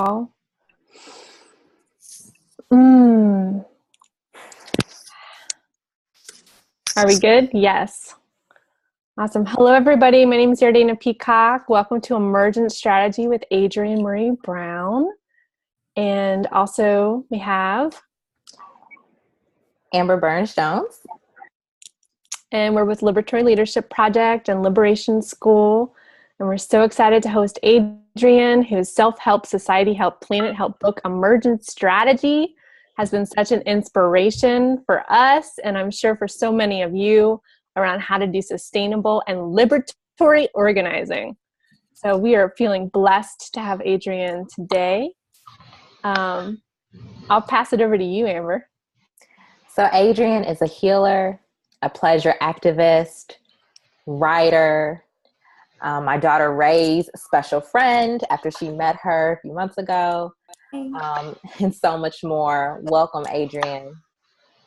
Mm. Are we good? Yes. Awesome. Hello, everybody. My name is Adrienne Peacock. Welcome to Emergent Strategy with Adrienne Maree Brown. And also we have Amber Burns-Jones. And we're with Liberatory Leadership Project and Liberation School. And we're so excited to host Adrienne, whose self-help, society help, planet help book, Emergent Strategy, has been such an inspiration for us, and I'm sure for so many of you, around how to do sustainable and liberatory organizing. So we are feeling blessed to have Adrienne today. I'll pass it over to you, Amber. So Adrienne is a healer, a pleasure activist, writer, my daughter Ray's special friend after she met her a few months ago, and so much more. Welcome, Adrienne.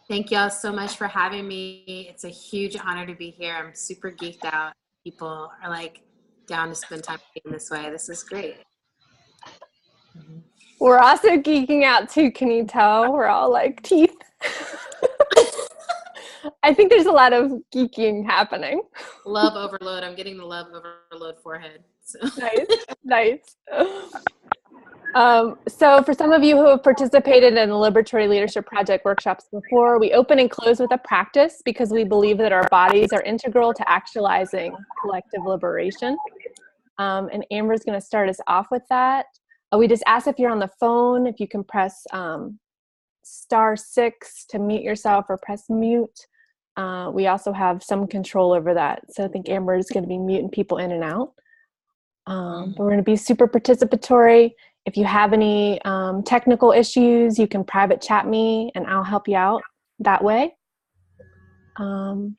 Thank y'all so much for having me. It's a huge honor to be here. I'm super geeked out. People are like down to spend time in this way. This is great. We're also geeking out too, can you tell? We're all like teeth. I think there's a lot of geeking happening. Love overload. I'm getting the love overload forehead. So. Nice. So for some of you who have participated in the Liberatory Leadership Project workshops before, we open and close with a practice because we believe that our bodies are integral to actualizing collective liberation. And Amber's going to start us off with that. We just ask if you're on the phone, if you can press *6 to mute yourself or press mute. We also have some control over that. So I think Amber is going to be muting people in and out. But we're going to be super participatory. If you have any technical issues, you can private chat me and I'll help you out that way. And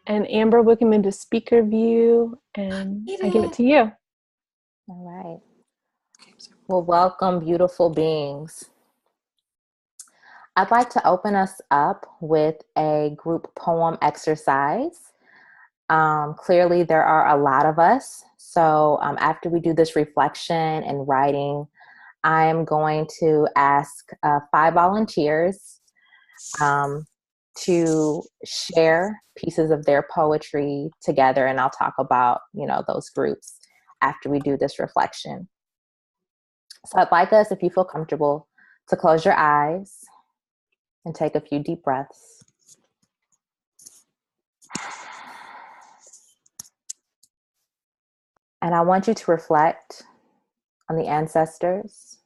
Amber, we can move to speaker view and I give it to you. All right. Well, welcome, beautiful beings. I'd like to open us up with a group poem exercise. Clearly, there are a lot of us. So after we do this reflection and writing, I'm going to ask 5 volunteers to share pieces of their poetry together. And I'll talk about, those groups after we do this reflection. So I'd like us, if you feel comfortable, to close your eyes and take a few deep breaths. And I want you to reflect on the ancestors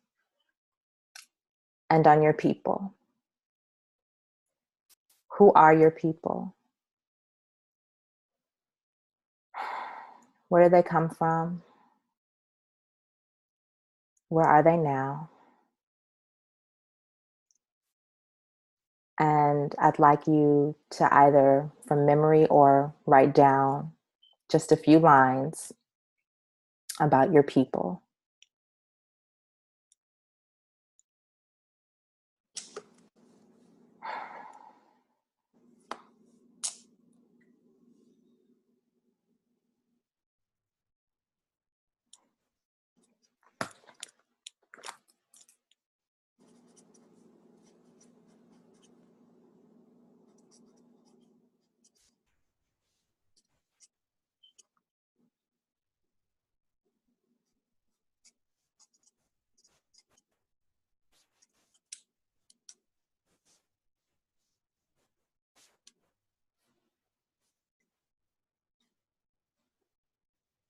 and on your people. Who are your people? Where do they come from? Where are they now? And I'd like you to either from memory or write down just a few lines about your people.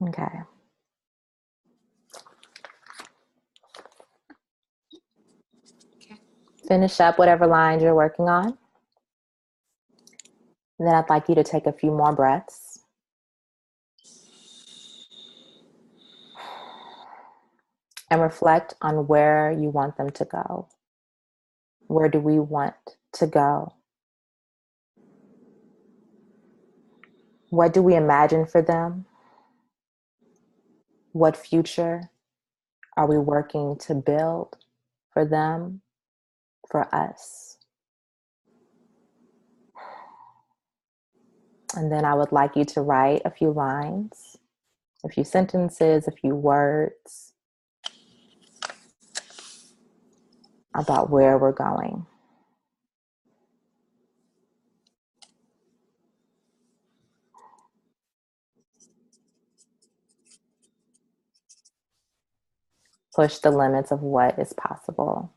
Okay. Finish up whatever lines you're working on. And then I'd like you to take a few more breaths. And reflect on where you want them to go. Where do we want to go? What do we imagine for them? What future are we working to build for them, for us? And then I would like you to write a few lines, a few sentences, a few words about where we're going. Push the limits of what is possible.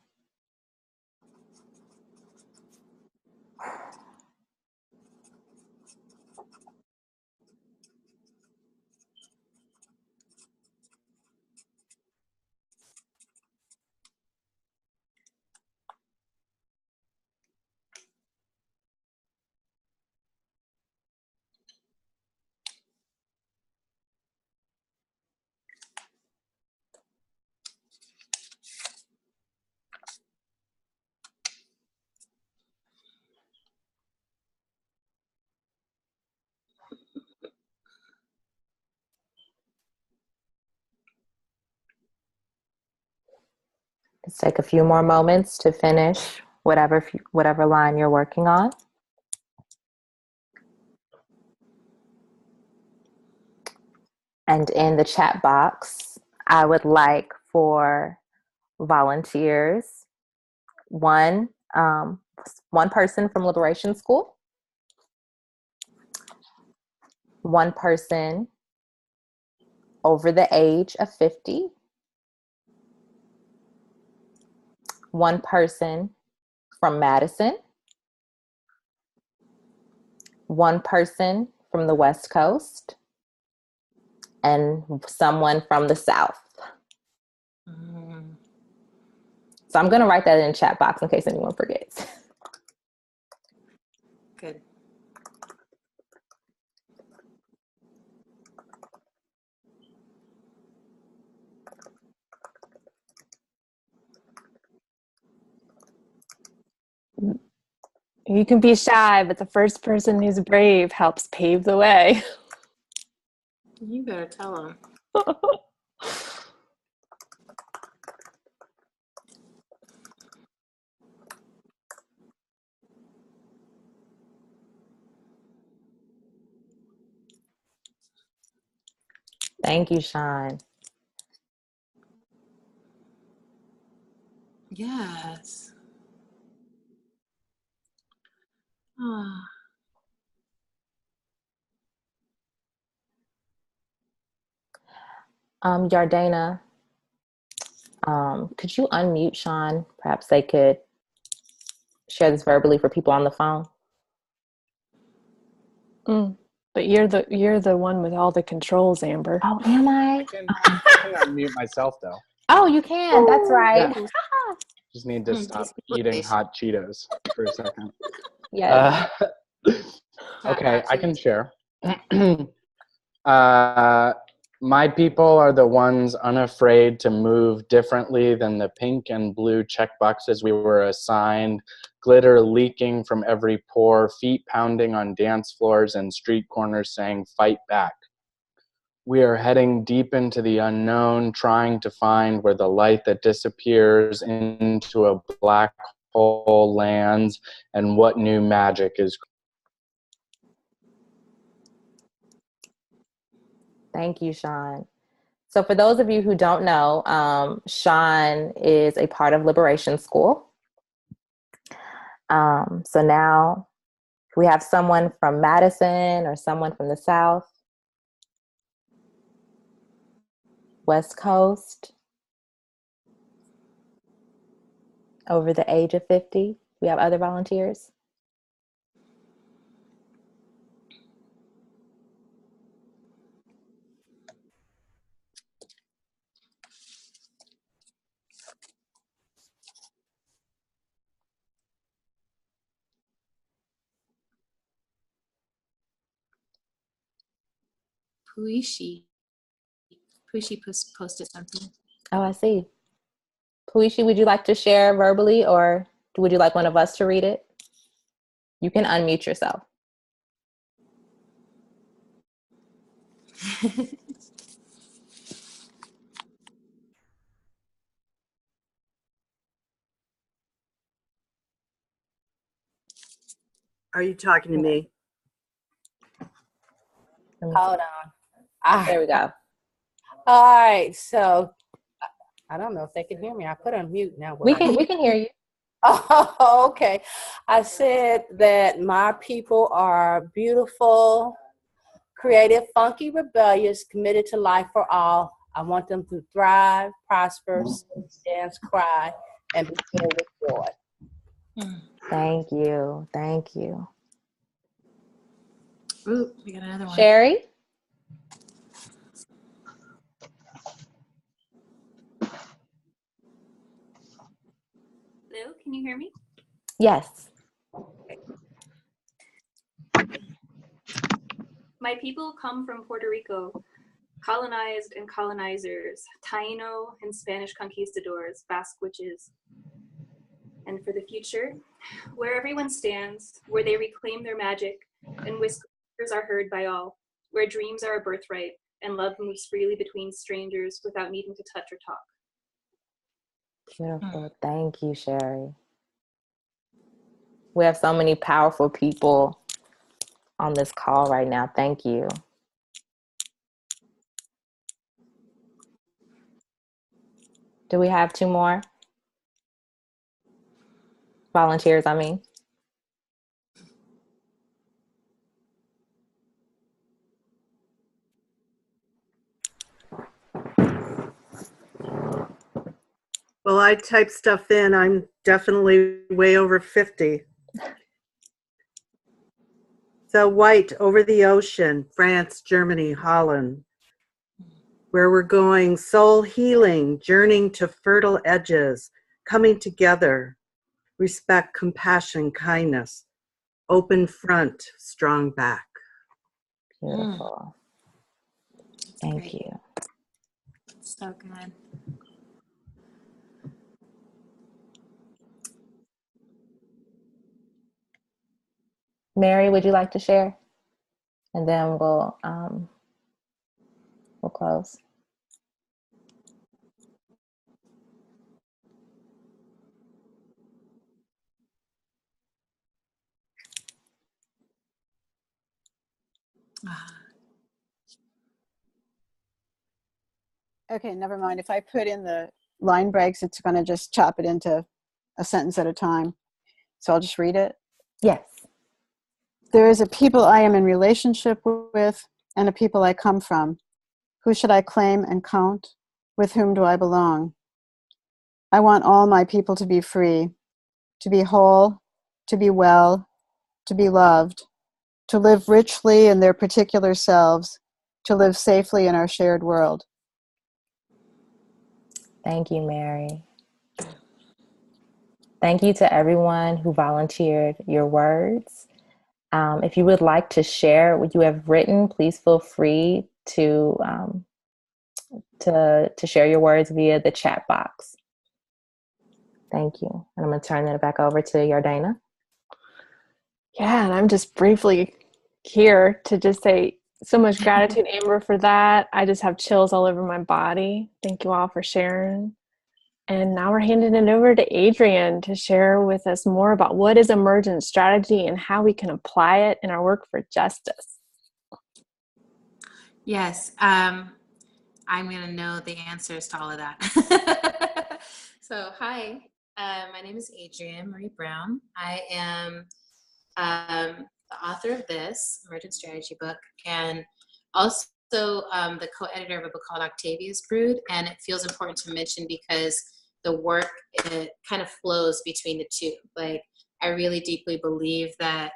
Let's take a few more moments to finish whatever line you're working on. And in the chat box, I would like for volunteers, one person from Liberation School, one person over the age of 50, one person from Madison, one person from the West Coast, and someone from the South. So I'm going to write that in the chat box in case anyone forgets. Good. You can be shy, but the first person who's brave helps pave the way. You better tell them. Thank you, Sean. Yes. Oh. Yardana, could you unmute Sean? Perhaps they could share this verbally for people on the phone. But you're the one with all the controls, Amber. Oh, am I? I can unmute myself though. Oh, you can. That's right. Yeah. Just need to stop eating hot Cheetos for a second. Yes. Okay, I can share. My people are the ones unafraid to move differently than the pink and blue checkboxes we were assigned, glitter leaking from every pore, feet pounding on dance floors and street corners saying, "Fight back." We are heading deep into the unknown, trying to find where the light that disappears into a black hole lands and what new magic is. Thank you, Sean. So for those of you who don't know, Sean is a part of Liberation School. So now we have someone from Madison or someone from the South, West Coast, over the age of 50. We have other volunteers. Puishi posted something. Oh, I see. Puishi, would you like to share verbally or would you like one of us to read it? You can unmute yourself. Are you talking to me? Hold on. There we go. All right. So I don't know if they can hear me. I put on mute now. We can hear you. Oh, okay. I said that my people are beautiful, creative, funky, rebellious, committed to life for all. I want them to thrive, prosper, dance, cry, and be filled with joy. Thank you. Thank you. Ooh, we got another one. Sherry? Hello, can you hear me? Yes. My people come from Puerto Rico, colonized and colonizers, Taino and Spanish conquistadors, Basque witches. And for the future, where everyone stands, where they reclaim their magic, and whispers are heard by all, where dreams are a birthright, and love moves freely between strangers without needing to touch or talk. Beautiful. Thank you, Sherry. We have so many powerful people on this call right now. Thank you. Do we have 2 more? Volunteers, I mean. Well, I type stuff in. I'm definitely way over 50. So white, over the ocean, France, Germany, Holland. Where we're going, soul healing, journeying to fertile edges, coming together, respect, compassion, kindness, open front, strong back. Beautiful. Thank you. So good. Mary, would you like to share? And then we'll close. Okay, never mind. If I put in the line breaks, it's going to just chop it into a sentence at a time. So I'll just read it. Yes. There is a people I am in relationship with and a people I come from. Who should I claim and count? With whom do I belong? I want all my people to be free, to be whole, to be well, to be loved, to live richly in their particular selves, to live safely in our shared world. Thank you, Mary. Thank you to everyone who volunteered your words. If you would like to share what you have written, please feel free to share your words via the chat box. Thank you. And I'm going to turn it back over to Yardana. Yeah, and I'm just briefly here to just say so much gratitude, Amber, for that. I just have chills all over my body. Thank you all for sharing. And now we're handing it over to Adrienne to share with us more about what is emergent strategy and how we can apply it in our work for justice. Yes, I'm going to know the answers to all of that. So, hi, my name is Adrienne Marie Brown. I am the author of this Emergent Strategy book, and also the co-editor of a book called Octavia's Brood. And it feels important to mention because the work, it kind of flows between the two. Like, I really deeply believe that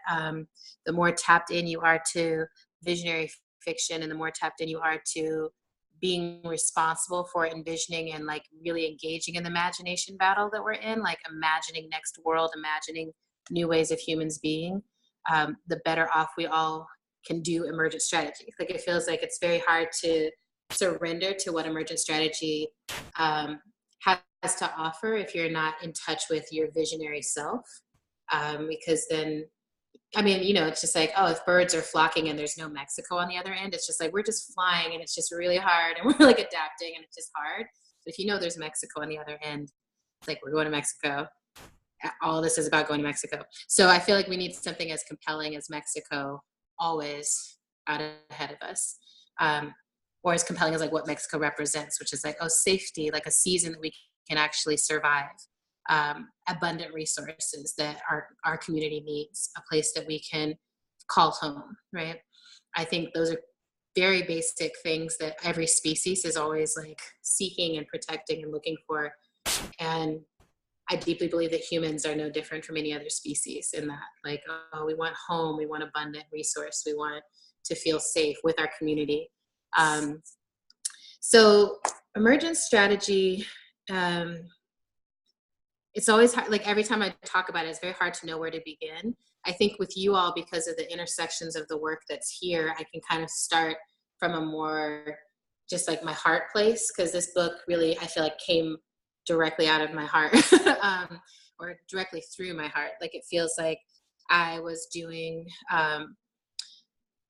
the more tapped in you are to visionary fiction, and the more tapped in you are to being responsible for envisioning and like really engaging in the imagination battle that we're in, like imagining next world, imagining new ways of humans being, the better off we all can do emergent strategy. Like, it feels like it's very hard to surrender to what emergent strategy has to offer if you're not in touch with your visionary self, because then, I mean, you know, it's just like, oh, if birds are flocking and there's no Mexico on the other end, it's just like, we're just flying and it's just really hard and we're like adapting and it's just hard. But if you know there's Mexico on the other end, it's like, we're going to Mexico. All this is about going to Mexico. So I feel like we need something as compelling as Mexico always out ahead of us. or as compelling as like what Mexico represents, which is like, oh, safety, like a season that we can actually survive, abundant resources that our community needs, a place that we can call home, right? I think those are very basic things that every species is always like seeking and protecting and looking for. And I deeply believe that humans are no different from any other species in that, like, oh, we want home, we want abundant resource, we want to feel safe with our community. So emergent strategy, it's always hard, like every time I talk about it, it's very hard to know where to begin. I think with you all, because of the intersections of the work that's here, I can kind of start from a more just like my heart place, because this book really, I feel like, came directly out of my heart or directly through my heart. Like it feels like I was doing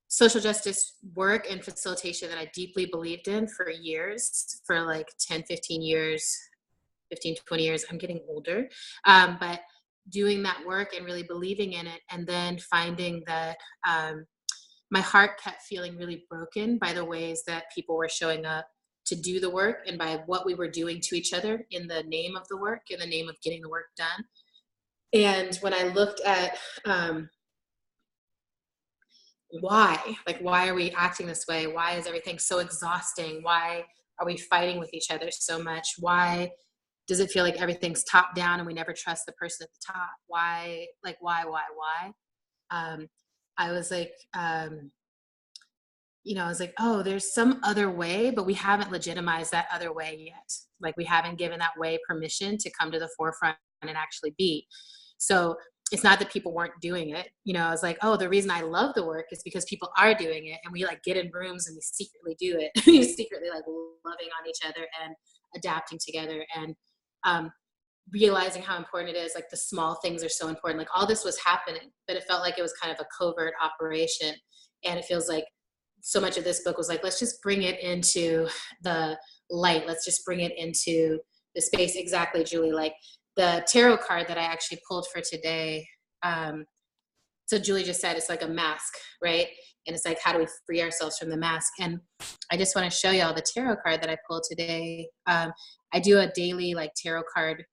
social justice work and facilitation that I deeply believed in for years, for like 10, 15 years, 15, 20 years. I'm getting older, but doing that work and really believing in it, and then finding that my heart kept feeling really broken by the ways that people were showing up to do the work and by what we were doing to each other in the name of the work, in the name of getting the work done. And when I looked at why are we acting this way? Why is everything so exhausting? Why are we fighting with each other so much? Why does it feel like everything's top down and we never trust the person at the top? Why? I was like, I was like, oh, there's some other way, but we haven't legitimized that other way yet. Like we haven't given that way permission to come to the forefront and actually be. So it's not that people weren't doing it. I was like, oh, the reason I love the work is because people are doing it, and we like get in rooms and we secretly do it. We secretly like loving on each other and adapting together, and realizing how important it is. Like the small things are so important. Like all this was happening, but it felt like it was kind of a covert operation. And it feels like so much of this book was like, let's just bring it into the light. Let's just bring it into the space. Exactly, Julie. Like the tarot card that I actually pulled for today. So Julie just said it's like a mask, right? And it's like, how do we free ourselves from the mask? And I just want to show y'all the tarot card that I pulled today. I do a daily like tarot card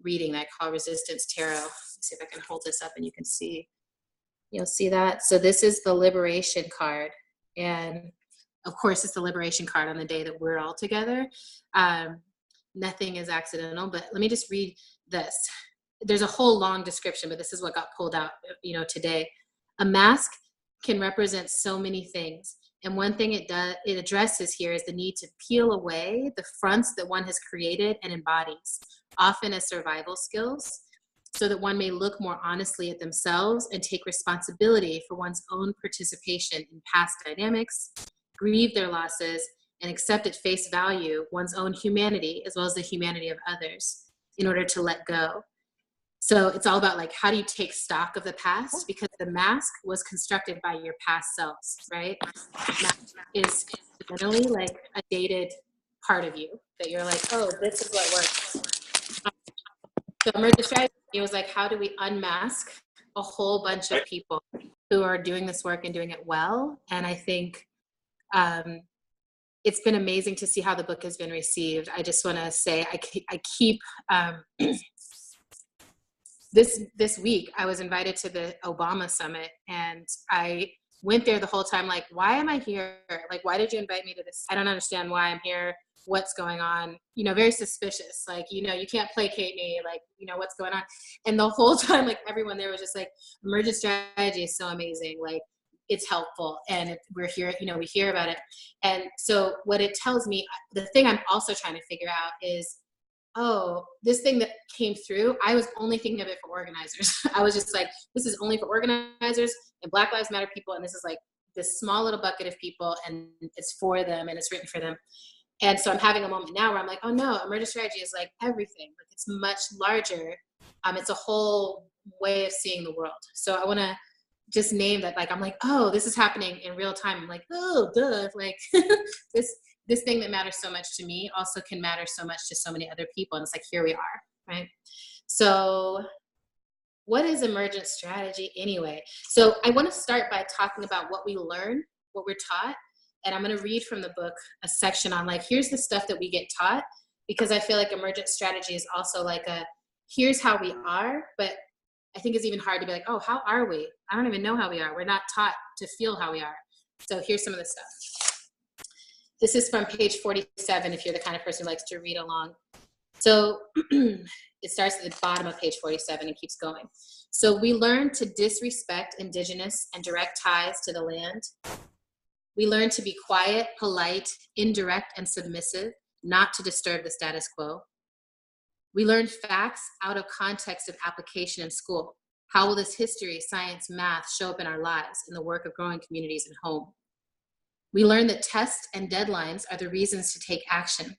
reading that I call Resistance Tarot. Let's see if I can hold this up and you can see. You'll see that. So this is the Liberation card. And of course, it's the Liberation card on the day that we're all together. Nothing is accidental, but let me just read this. There's a whole long description, but this is what got pulled out, today. A mask can represent so many things. And one thing it addresses here is the need to peel away the fronts that one has created and embodies, often as survival skills, so that one may look more honestly at themselves and take responsibility for one's own participation in past dynamics, grieve their losses, and accept at face value one's own humanity as well as the humanity of others in order to let go. So it's all about like, how do you take stock of the past? Because the mask was constructed by your past selves, right? Mask is fundamentally like a dated part of you that you're like, oh, this is what works. So Emergent Strategy was like, how do we unmask a whole bunch of people who are doing this work and doing it well? And I think it's been amazing to see how the book has been received. I just want to say, I keep, this week, I was invited to the Obama Summit, and I went there the whole time, like, why am I here? Like, why did you invite me to this? I don't understand why I'm here. What's going on? Very suspicious. Like, you can't placate me. Like, what's going on? And the whole time, like, everyone there was just like, Emergent Strategy is so amazing. Like, it's helpful, and we're here, we hear about it. And so what it tells me, the thing I'm also trying to figure out is, oh, this thing that came through, I was only thinking of it for organizers. I was just like, this is only for organizers and Black Lives Matter people. And this is like this small little bucket of people, and it's for them and it's written for them. And so I'm having a moment now where I'm like, oh no, Emergent Strategy is like everything. Like it's much larger. It's a whole way of seeing the world. So I want to just name that. Like, I'm like, oh, this is happening in real time. I'm like, oh, duh. Like this thing that matters so much to me also can matter so much to so many other people. And it's like, here we are, right? So what is Emergent Strategy anyway? So I want to start by talking about what we learn, what we're taught, And I'm going to read from the book a section on like, here's the stuff that we get taught, because I feel like emergent strategy is also like here's how we are, but I think it's even hard to be like, oh, how are we? I don't even know how we are. We're not taught to feel how we are. So here's some of the stuff. This is from page 47, if you're the kind of person who likes to read along. So it starts at the bottom of page 47 and keeps going. So we learn to disrespect indigenous and direct ties to the land. We learn to be quiet, polite, indirect, and submissive, not to disturb the status quo. We learn facts out of context of application in school. How will this history, science, math show up in our lives, in the work of growing communities and home? We learn that tests and deadlines are the reasons to take action.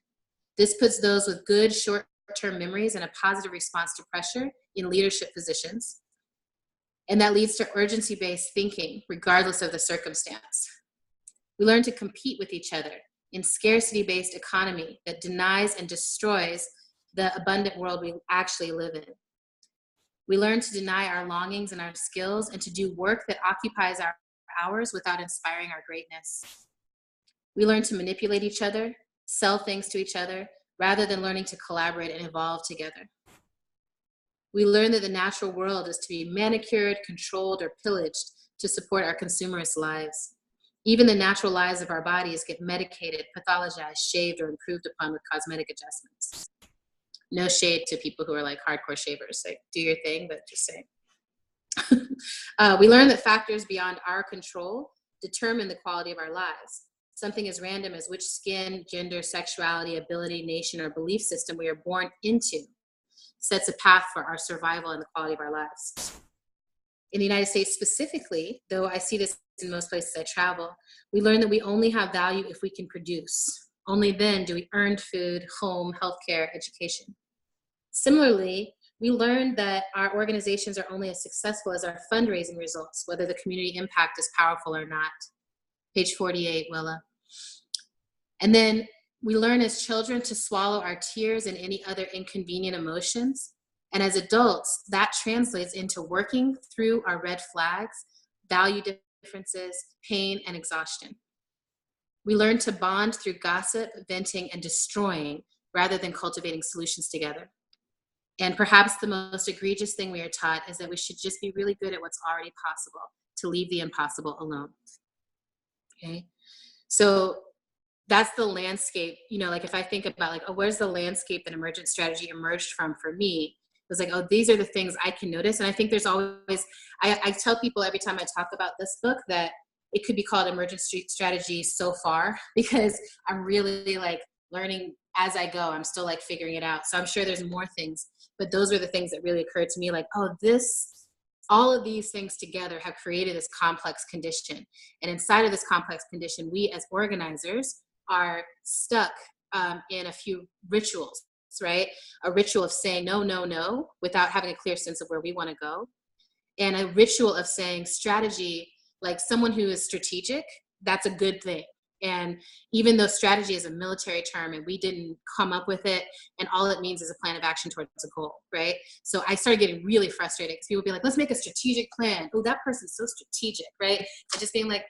This puts those with good short-term memories and a positive response to pressure in leadership positions. And that leads to urgency-based thinking, regardless of the circumstance. We learn to compete with each other in scarcity-based economy that denies and destroys the abundant world we actually live in. We learn to deny our longings and our skills and to do work that occupies our hours without inspiring our greatness. We learn to manipulate each other, sell things to each other, rather than learning to collaborate and evolve together. We learn that the natural world is to be manicured, controlled, or pillaged to support our consumerist lives. Even the natural lives of our bodies get medicated, pathologized, shaved, or improved upon with cosmetic adjustments. No shade to people who are like hardcore shavers. Like, do your thing, but just saying. We learn that factors beyond our control determine the quality of our lives. Something as random as which skin, gender, sexuality, ability, nation, or belief system we are born into sets a path for our survival and the quality of our lives. In the United States specifically, though I see this in most places I travel, we learn that we only have value if we can produce. Only then do we earn food, home, healthcare, education. Similarly, we learned that our organizations are only as successful as our fundraising results, whether the community impact is powerful or not. Page 48, Willa. And then we learn as children to swallow our tears and any other inconvenient emotions. And as adults, that translates into working through our red flags, value differences, pain, and exhaustion. We learn to bond through gossip, venting, and destroying rather than cultivating solutions together. And perhaps the most egregious thing we are taught is that we should just be really good at what's already possible, to leave the impossible alone. Okay, so that's the landscape, you know, like if I think about like, oh, where's the landscape that emergent strategy emerged from for me? It was like, oh, these are the things I can notice. And I think there's always, I tell people every time I talk about this book that it could be called Emergent Strategy so far, because I'm really like learning as I go. I'm still like figuring it out. So I'm sure there's more things, but those are the things that really occurred to me, like, oh, all of these things together have created this complex condition. And inside of this complex condition, we as organizers are stuck in a few rituals, right? A ritual of saying no, no, no, without having a clear sense of where we want to go. And a ritual of saying strategy, like someone who is strategic, that's a good thing. And even though strategy is a military term and we didn't come up with it, and all it means is a plan of action towards a goal, right? So I started getting really frustrated because people would be like, let's make a strategic plan. Oh, that person's so strategic, right? And just being like,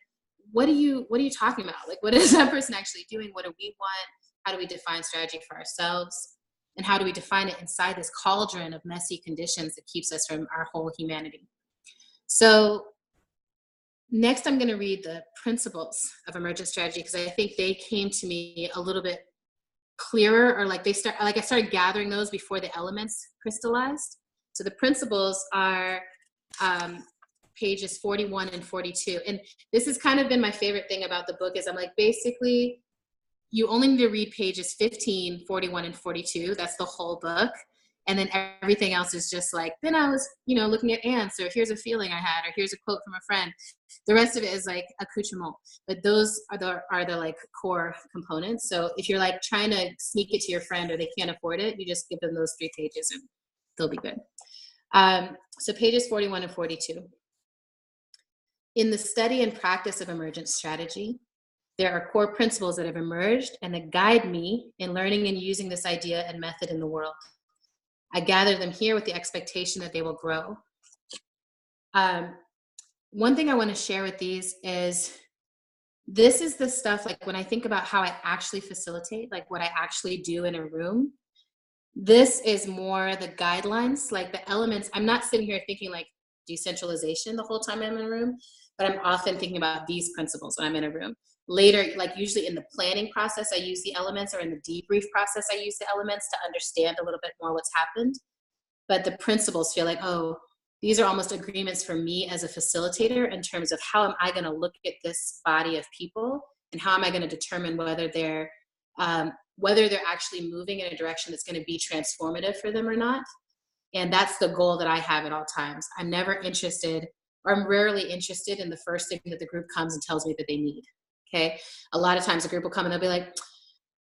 what are you talking about? Like, what is that person actually doing? What do we want? How do we define strategy for ourselves? And how do we define it inside this cauldron of messy conditions that keeps us from our whole humanity? So next, I'm going to read the principles of emergent strategy because I think they came to me a little bit clearer, or like I started gathering those before the elements crystallized. So the principles are pages 41 and 42. And this has kind of been my favorite thing about the book is I'm like, basically, you only need to read pages 15, 41, and 42. That's the whole book. And then everything else is just like, then I was, looking at ants, or here's a feeling I had, or here's a quote from a friend. The rest of it is like accoutrement. But those are the like core components. So if you're like trying to sneak it to your friend or they can't afford it, you just give them those 3 pages and they'll be good. So pages 41 and 42. In the study and practice of emergent strategy, there are core principles that have emerged and that guide me in learning and using this idea and method in the world. I gather them here with the expectation that they will grow. One thing I want to share with these is this is the stuff, like when I think about how I actually facilitate, like what I actually do in a room, this is more the guidelines, like the elements. I'm not sitting here thinking like decentralization the whole time I'm in a room, but I'm often thinking about these principles when I'm in a room. Later, like usually in the planning process, I use the elements, or in the debrief process, I use the elements to understand a little bit more what's happened. But the principles feel like, oh, these are almost agreements for me as a facilitator in terms of how am I going to look at this body of people, and how am I going to determine whether they're actually moving in a direction that's going to be transformative for them or not. And that's the goal that I have at all times. I'm never interested, or I'm rarely interested in the first thing that the group comes and tells me that they need. Okay. A lot of times a group will come and they'll be like,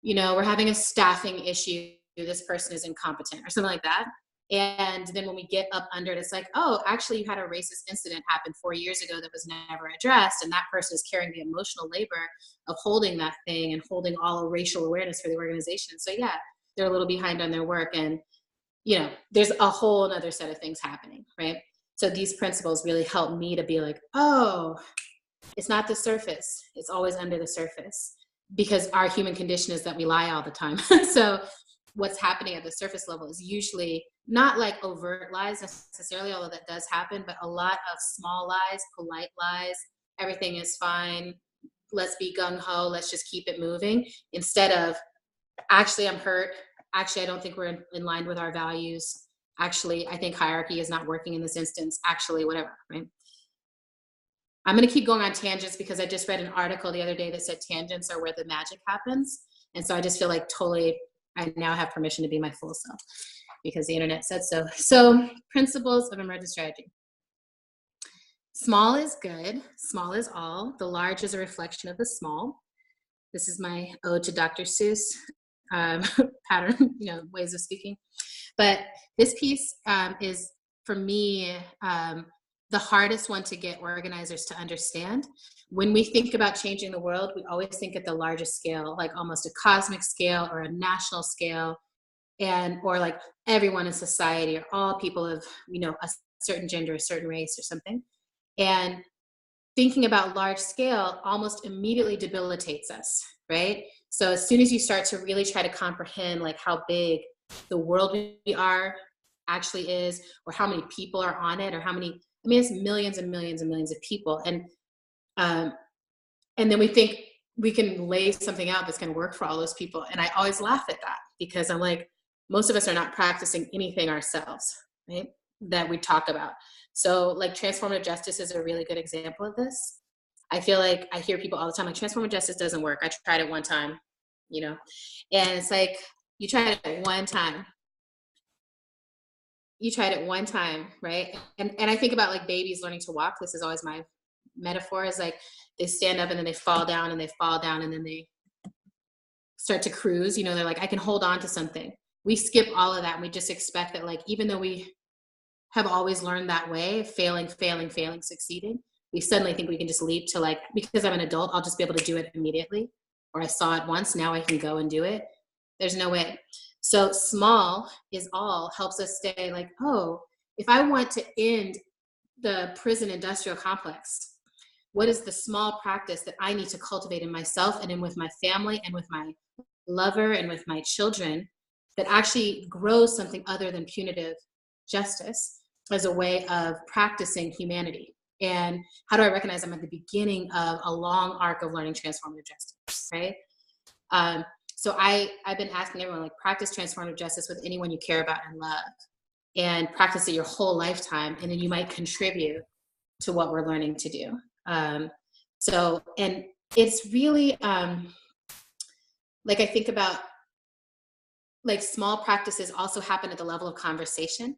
you know, we're having a staffing issue. This person is incompetent or something like that. And then when we get up under it, it's like, oh, actually you had a racist incident happen 4 years ago that was never addressed. And that person is carrying the emotional labor of holding that thing and holding all racial awareness for the organization. So yeah, they're a little behind on their work. And, you know, there's a whole other set of things happening, right? So these principles really help me to be like, oh, it's not the surface. It's always under the surface, because our human condition is that we lie all the time. So what's happening at the surface level is usually not like overt lies necessarily, although that does happen, but a lot of small lies, polite lies. Everything is fine. Let's be gung-ho. Let's just keep it moving. Instead of, actually, I'm hurt. Actually, I don't think we're in line with our values. Actually, I think hierarchy is not working in this instance. Actually, whatever, right? I'm going to keep going on tangents because I just read an article the other day that said tangents are where the magic happens. And so I just feel like totally, I now have permission to be my full self because the internet said so. So principles of emergent strategy. Small is good. Small is all. The large is a reflection of the small. This is my ode to Dr. Seuss pattern, you know, ways of speaking. But this piece is, for me, the hardest one to get organizers to understand. When we think about changing the world, we always think at the largest scale, like almost a cosmic scale or a national scale, and or like everyone in society or all people of, you know, a certain gender, a certain race or something. And thinking about large scale almost immediately debilitates us, right? So as soon as you start to really try to comprehend like how big the world we are actually is, or how many people are on it, or how many, I mean, it's millions and millions and millions of people. And then we think we can lay something out that's going to work for all those people. And I always laugh at that because I'm like, most of us are not practicing anything ourselves, right? That we talk about. So like transformative justice is a really good example of this. I feel like I hear people all the time, like transformative justice doesn't work. I tried it one time, you know, and it's like, you tried it one time. You tried it one time, right? And I think about like babies learning to walk. This is always my metaphor, is like they stand up and then they fall down and they fall down and then they start to cruise. You know, they're like, I can hold on to something. We skip all of that and we just expect that, like, even though we have always learned that way, failing, succeeding, we suddenly think we can just leap to like, because I'm an adult, I'll just be able to do it immediately. Or I saw it once, now I can go and do it. There's no way. So small is all helps us stay like, oh, if I want to end the prison industrial complex, what is the small practice that I need to cultivate in myself and in with my family and with my lover and with my children that actually grows something other than punitive justice as a way of practicing humanity? And how do I recognize I'm at the beginning of a long arc of learning transformative justice, right? So I've been asking everyone, like, practice transformative justice with anyone you care about and love, and practice it your whole lifetime, and then you might contribute to what we're learning to do. So, and it's really, like, I think about, like, small practices also happen at the level of conversation.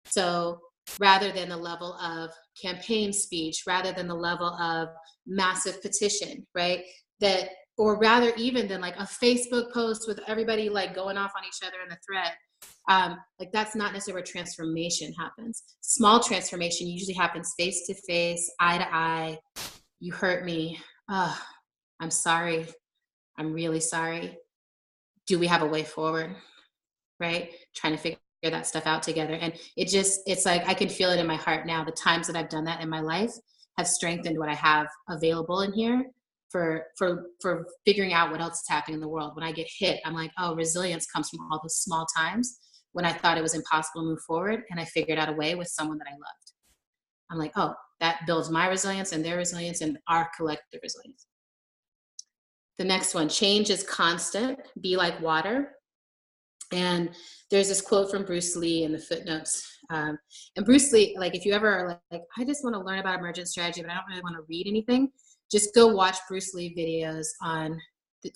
So rather than the level of campaign speech, rather than the level of massive petition, right? That, or rather even than like a Facebook post with everybody like going off on each other in the thread. Like that's not necessarily where transformation happens. Small transformation usually happens face to face, eye to eye. You hurt me. Oh, I'm sorry. I'm really sorry. Do we have a way forward? Right? Trying to figure that stuff out together. And it's like, I can feel it in my heart now. The times that I've done that in my life have strengthened what I have available in here for figuring out what else is happening in the world. When I get hit, I'm like, oh, resilience comes from all those small times when I thought it was impossible to move forward, and I figured out a way with someone that I loved. I'm like, oh, that builds my resilience and their resilience and our collective resilience. The next one, change is constant, be like water. And there's this quote from Bruce Lee in the footnotes. And Bruce Lee, like, if you ever are like, I just want to learn about emergent strategy, but I don't really want to read anything, just go watch Bruce Lee videos on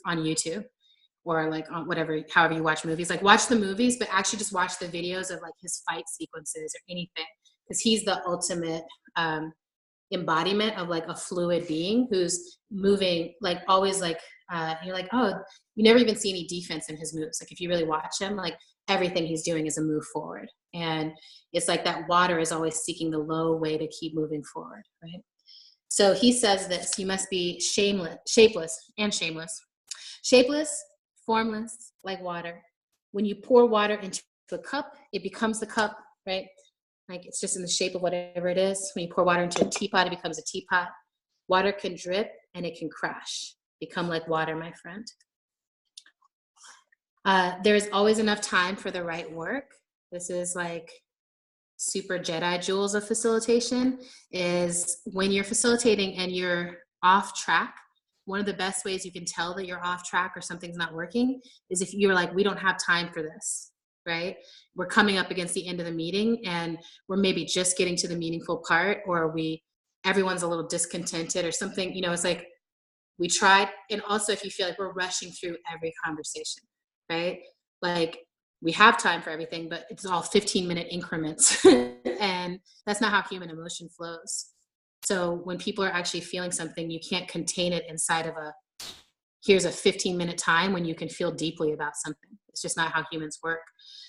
YouTube, or like on whatever, however you watch movies. Like, watch the movies, but actually just watch the videos of like his fight sequences or anything, because he's the ultimate embodiment of like a fluid being who's moving, like always, like you're like, oh, you never even see any defense in his moves. Like, if you really watch him, like everything he's doing is a move forward. And it's like that water is always seeking the low way to keep moving forward, right? So he says this: you must be shapeless, formless, like water. When you pour water into a cup, it becomes the cup, right? Like, it's just in the shape of whatever it is. When you pour water into a teapot, it becomes a teapot. Water can drip and it can crash. Become like water, my friend. There is always enough time for the right work. This is like super Jedi jewels of facilitation, is when you're facilitating and you're off track. One of the best ways you can tell that you're off track or something's not working is if you're like, we don't have time for this, right? We're coming up against the end of the meeting and we're maybe just getting to the meaningful part, or everyone's a little discontented or something, you know, it's like we tried. And also if you feel like we're rushing through every conversation, right? Like, we have time for everything, but it's all 15-minute increments. And that's not how human emotion flows. So when people are actually feeling something, you can't contain it inside of here's a 15-minute time when you can feel deeply about something. It's just not how humans work.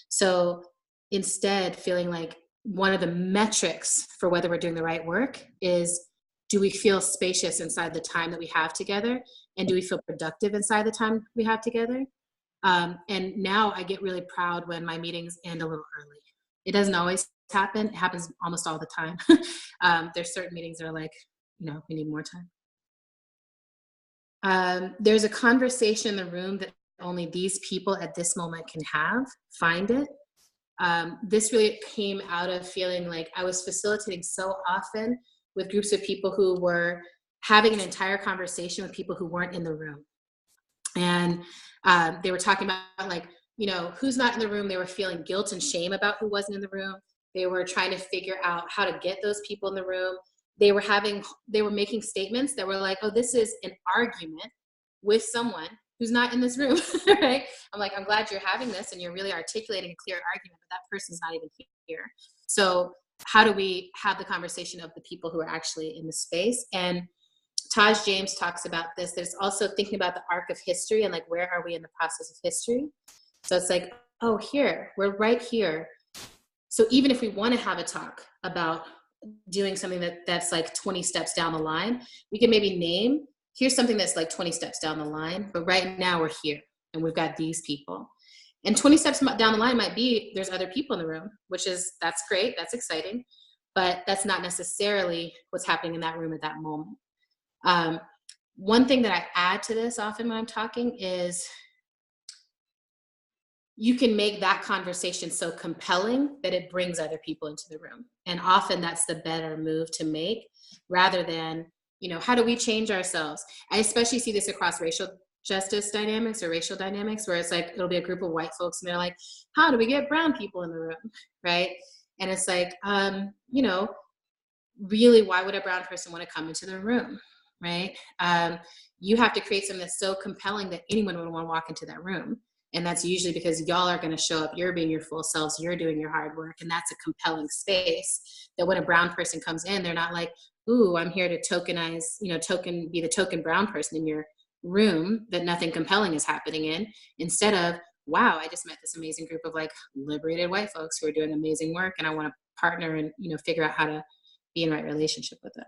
So instead, feeling like one of the metrics for whether we're doing the right work is, do we feel spacious inside the time that we have together? And do we feel productive inside the time we have together? And now I get really proud when my meetings end a little early. It doesn't always happen. It happens almost all the time. There's certain meetings that are like, we need more time. There's a conversation in the room that only these people at this moment can have. Find it. This really came out of feeling like I was facilitating so often with groups of people who were having an entire conversation with people who weren't in the room. And they were talking about, like, who's not in the room. They were feeling guilt and shame about who wasn't in the room. They were trying to figure out how to get those people in the room. They were making statements that were like, oh, this is an argument with someone who's not in this room, right? I'm like, I'm glad you're having this and you're really articulating a clear argument, but that person's not even here. So how do we have the conversation of the people who are actually in the space? And Taj James talks about this. There's also thinking about the arc of history and like, where are we in the process of history? So it's like, oh, we're right here. So even if we want to have a talk about doing something that's like 20 steps down the line, we can maybe name, here's something that's like 20 steps down the line, but right now we're here and we've got these people. And 20 steps down the line might be, there's other people in the room, that's great, that's exciting, but that's not necessarily what's happening in that room at that moment. One thing that I add to this often when I'm talking is, you can make that conversation so compelling that it brings other people into the room. And often that's the better move to make, rather than, how do we change ourselves? I especially see this across racial justice dynamics or racial dynamics, where it's like, it'll be a group of white folks and they're like, how do we get brown people in the room, right? And it's like, really, why would a brown person want to come into the room, right? You have to create something that's so compelling that anyone would want to walk into that room. And that's usually because y'all are going to show up, you're being your full selves, you're doing your hard work. And that's a compelling space that when a brown person comes in, they're not like, ooh, I'm here to tokenize, be the token brown person in your room that nothing compelling is happening in. Instead of, wow, I just met this amazing group of like liberated white folks who are doing amazing work, and I want to partner and, figure out how to be in right relationship with it.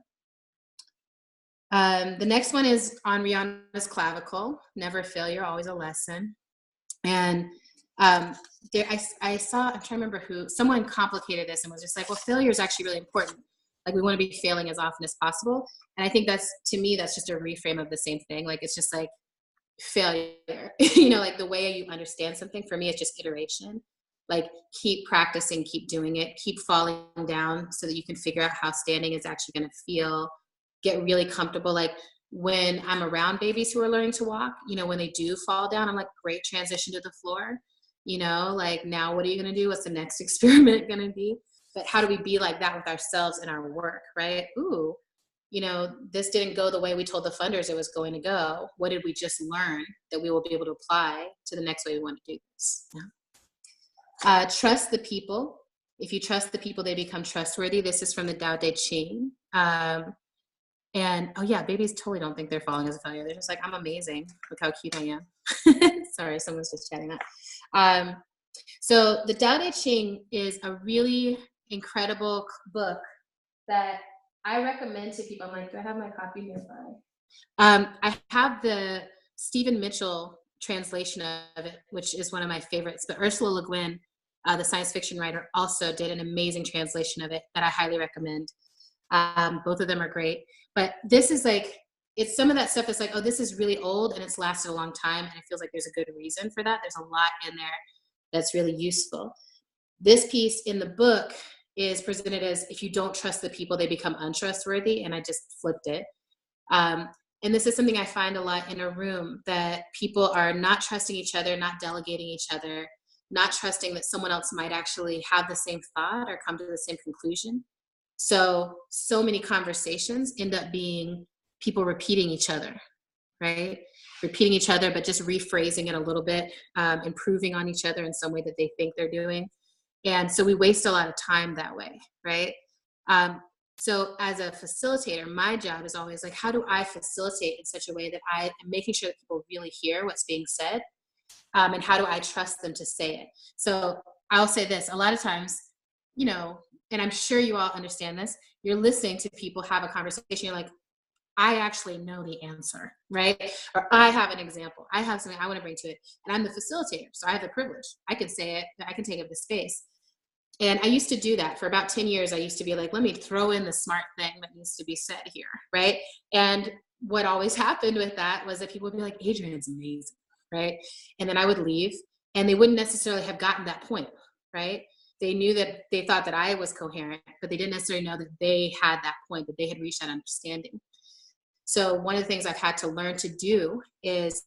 The next one is on Rihanna's clavicle, never failure, always a lesson. And I saw, I'm trying to remember someone complicated this and was just like, well, failure is actually really important. Like we want to be failing as often as possible. And I think to me, that's just a reframe of the same thing. Like, it's just like failure, like the way you understand something for me, it's just iteration. Like keep practicing, keep doing it, keep falling down so that you can figure out how standing is actually going to feel, get really comfortable. Like when I'm around babies who are learning to walk, when they do fall down, I'm like, great, transition to the floor, like now what are you going to do? What's the next experiment going to be? But how do we be like that with ourselves in our work, right? Ooh, this didn't go the way we told the funders it was going to go. What did we just learn that we will be able to apply to the next way we want to do this? Yeah. Trust the people. If you trust the people, they become trustworthy. This is from the Tao Te Ching. And oh yeah, babies totally don't think they're falling as a failure. They're just like, I'm amazing. Look how cute I am. Sorry, someone's just chatting that. So the Tao Te Ching is a really incredible book that I recommend to people. I'm like, do I have my copy nearby? I have the Stephen Mitchell translation of it, which is one of my favorites. But Ursula Le Guin, the science fiction writer, also did an amazing translation of it that I highly recommend. Both of them are great. But this is like, it's some of that stuff that's like, oh, this is really old and it's lasted a long time. And it feels like there's a good reason for that. There's a lot in there that's really useful. This piece in the book is presented as, if you don't trust the people, they become untrustworthy. And I just flipped it. And this is something I find a lot in a room, that people are not trusting each other, not delegating each other, not trusting that someone else might actually have the same thought or come to the same conclusion. So many conversations end up being people repeating each other, right? Repeating each other, but just rephrasing it a little bit, improving on each other in some way that they think they're doing. And so we waste a lot of time that way, right? So as a facilitator, my job is always like, how do I facilitate in such a way that I am making sure that people really hear what's being said? And how do I trust them to say it? So I'll say this, a lot of times, and I'm sure you all understand this, you're listening to people have a conversation, you're like, I actually know the answer, right? Or I have an example. I have something I want to bring to it. And I'm the facilitator, so I have the privilege. I can say it, I can take up the space. And I used to do that for about 10 years. I used to be like, let me throw in the smart thing that needs to be said here, right? And what always happened with that was that people would be like, Adrienne's amazing, right? And then I would leave, and they wouldn't necessarily have gotten that point, right? They knew that they thought that I was coherent, but they didn't necessarily know that they had that point, that they had reached that understanding. So one of the things I've had to learn to do is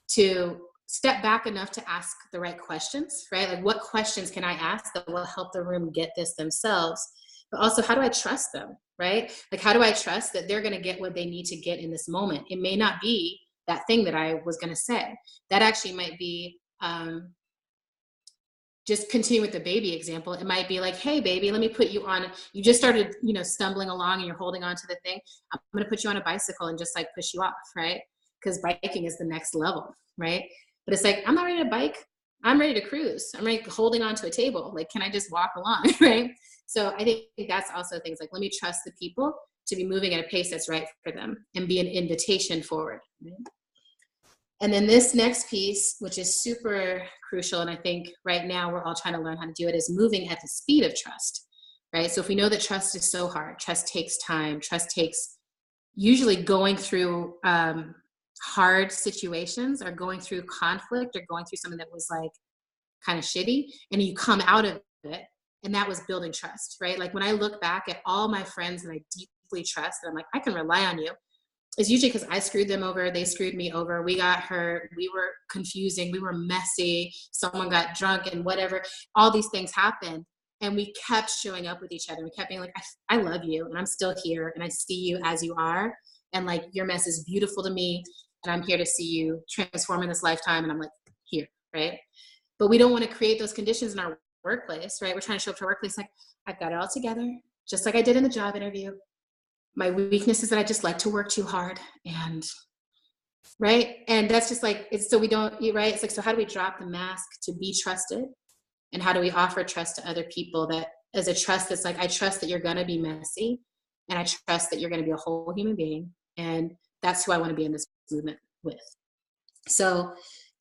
to step back enough to ask the right questions, right? Like, what questions can I ask that will help the room get this themselves? But also, how do I trust them, right? Like, how do I trust that they're going to get what they need to get in this moment? It may not be that thing that I was going to say. That actually might be, just continue with the baby example. It might be like, hey, baby, let me put you on, you just started, stumbling along and you're holding on to the thing. I'm going to put you on a bicycle and just like push you off, right? Because biking is the next level, right? But it's like, I'm not ready to bike. I'm ready to cruise. I'm ready holding on to a table. Like, can I just walk along, right? So I think that's also things like, let me trust the people to be moving at a pace that's right for them and be an invitation forward. Right? And then this next piece, which is super crucial, and I think right now we're all trying to learn how to do it, is moving at the speed of trust, right? So if we know that trust is so hard, trust takes time, trust takes usually going through hard situations or going through conflict or going through something that was like kind of shitty, and you come out of it, and that was building trust, right? Like when I look back at all my friends that I deeply trust, and I'm like, I can rely on you, it's usually because I screwed them over, they screwed me over, we got hurt, we were confusing, we were messy, someone got drunk and whatever, all these things happened. And we kept showing up with each other. We kept being like, I love you, and I'm still here, and I see you as you are. And like, your mess is beautiful to me, and I'm here to see you transform in this lifetime. And I'm like, here, right? But we don't want to create those conditions in our workplace, right? We're trying to show up to our workplace like, I've got it all together, just like I did in the job interview. My weakness is that I just like to work too hard, and right. And that's just like, it's so we don't, right. It's like, so how do we drop the mask to be trusted? And how do we offer trust to other people that as a trust that's like, I trust that you're going to be messy, and I trust that you're going to be a whole human being. And that's who I want to be in this movement with. So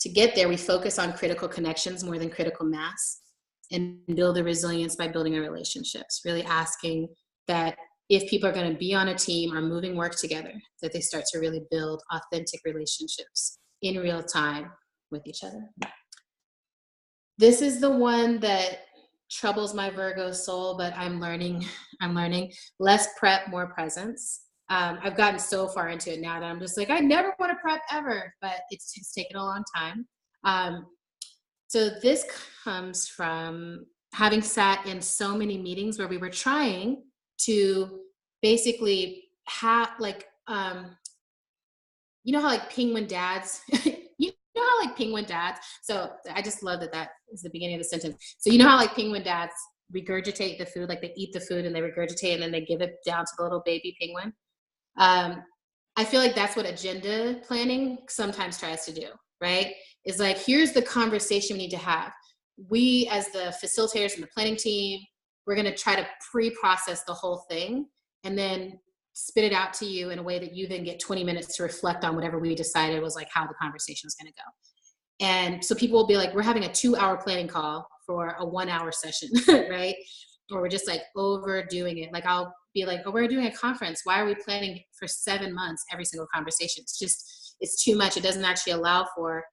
to get there, we focus on critical connections more than critical mass, and build the resilience by building our relationships, really asking that if people are going to be on a team or moving work together, that they start to really build authentic relationships in real time with each other. This is the one that troubles my Virgo soul, but I'm learning less prep, more presence. I've gotten so far into it now that I'm just like, I never want to prep ever, but it's taken a long time. So this comes from having sat in so many meetings where we were trying to basically have like, you know how like penguin dads, you know how like penguin dads, so I just love that that is the beginning of the sentence. So you know how like penguin dads regurgitate the food, like they eat the food and they regurgitate and then they give it down to the little baby penguin. I feel like that's what agenda planning sometimes tries to do, right? Is like, here's the conversation we need to have. We as the facilitators and the planning team, we're going to try to pre-process the whole thing and then spit it out to you in a way that you then get 20 minutes to reflect on whatever we decided was like how the conversation was going to go. And so people will be like, we're having a 2-hour planning call for a 1-hour session, right? Or we're just like overdoing it. Like I'll be like, oh, we're doing a conference. Why are we planning for 7 months every single conversation? It's just, it's too much. It doesn't actually allow for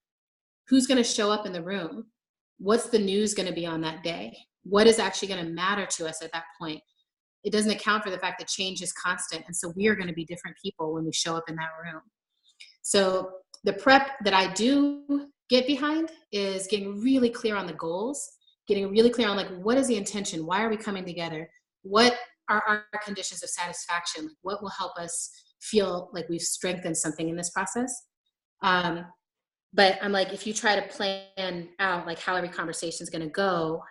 who's going to show up in the room. What's the news going to be on that day? What is actually going to matter to us at that point? It doesn't account for the fact that change is constant. And so we are going to be different people when we show up in that room. So the prep that I do get behind is getting really clear on the goals, getting really clear on like, what is the intention? Why are we coming together? What are our conditions of satisfaction? Like, what will help us feel like we've strengthened something in this process? But I'm like, if you try to plan out like how every conversation is going to go,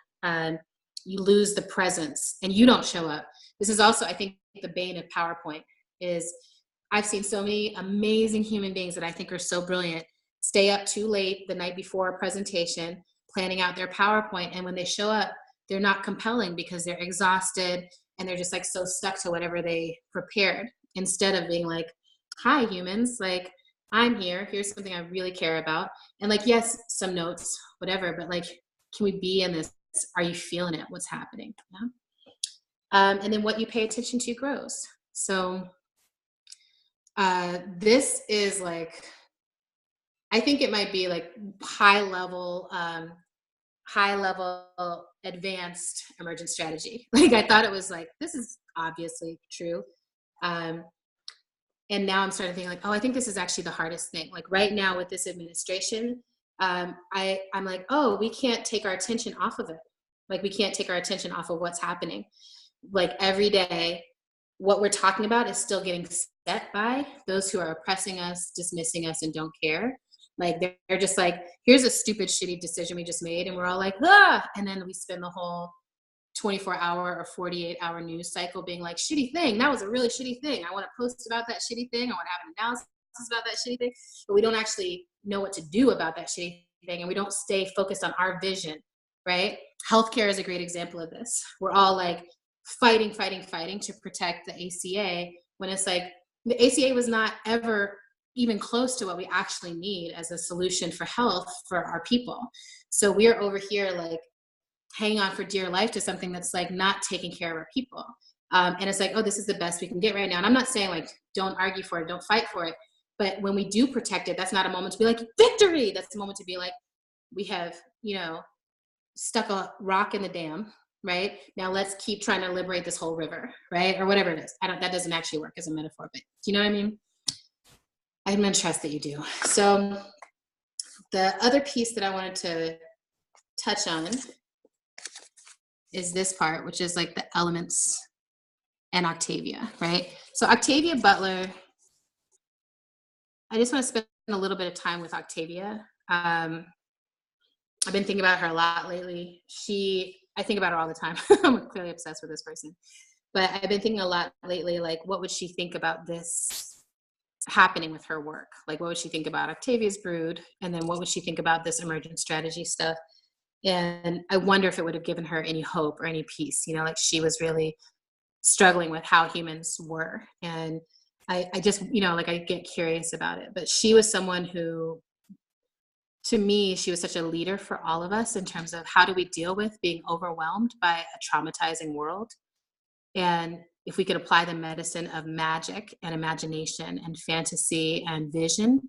you lose the presence and you don't show up. This is also, I think, the bane of PowerPoint is I've seen so many amazing human beings that I think are so brilliant stay up too late the night before a presentation, planning out their PowerPoint. And when they show up, they're not compelling because they're exhausted and they're just like so stuck to whatever they prepared, instead of being like, hi humans, like I'm here, here's something I really care about. And like, yes, some notes, whatever, but like, can we be in this? Are you feeling it? What's happening? Yeah. And then what you pay attention to grows. So this is like, I think it might be like high level advanced emergent strategy. Like I thought it was like, this is obviously true. And now I'm starting to think like, oh, I think this is actually the hardest thing. Like right now with this administration, I'm like, oh, we can't take our attention off of it. Like we can't take our attention off of what's happening. Like every day, what we're talking about is still getting set by those who are oppressing us, dismissing us, and don't care. Like they're just like, here's a stupid, shitty decision we just made. And we're all like, ah, and then we spend the whole 24-hour or 48-hour news cycle being like, shitty thing. That was a really shitty thing. I want to post about that shitty thing. I want to have an analysis about that shitty thing. But we don't actually know what to do about that shitty thing. And we don't stay focused on our vision, right? Healthcare is a great example of this. We're all like fighting to protect the ACA, when it's like the ACA was not ever even close to what we actually need as a solution for health for our people. So we're over here like hanging on for dear life to something that's like not taking care of our people. And it's like, oh, this is the best we can get right now. And I'm not saying like, don't argue for it, don't fight for it. But when we do protect it, that's not a moment to be like, victory. That's a moment to be like, we have, you know, stuck a rock in the dam, right? Now let's keep trying to liberate this whole river, right? Or whatever it is. That doesn't actually work as a metaphor, but do you know what I mean? I'm going to trust that you do. So the other piece that I wanted to touch on is this part, which is like the elements and Octavia, right? So Octavia Butler, I just want to spend a little bit of time with Octavia. I've been thinking about her a lot lately. I think about her all the time. I'm clearly obsessed with this person. But I've been thinking a lot lately, like, what would she think about this happening with her work? Like, what would she think about Octavia's brood? And then what would she think about this emergent strategy stuff? And I wonder if it would have given her any hope or any peace, you know, like she was really struggling with how humans were. And I just, you know, like I get curious about it. But she was someone who, to me, she was such a leader for all of us in terms of how do we deal with being overwhelmed by a traumatizing world. And if we could apply the medicine of magic and imagination and fantasy and vision,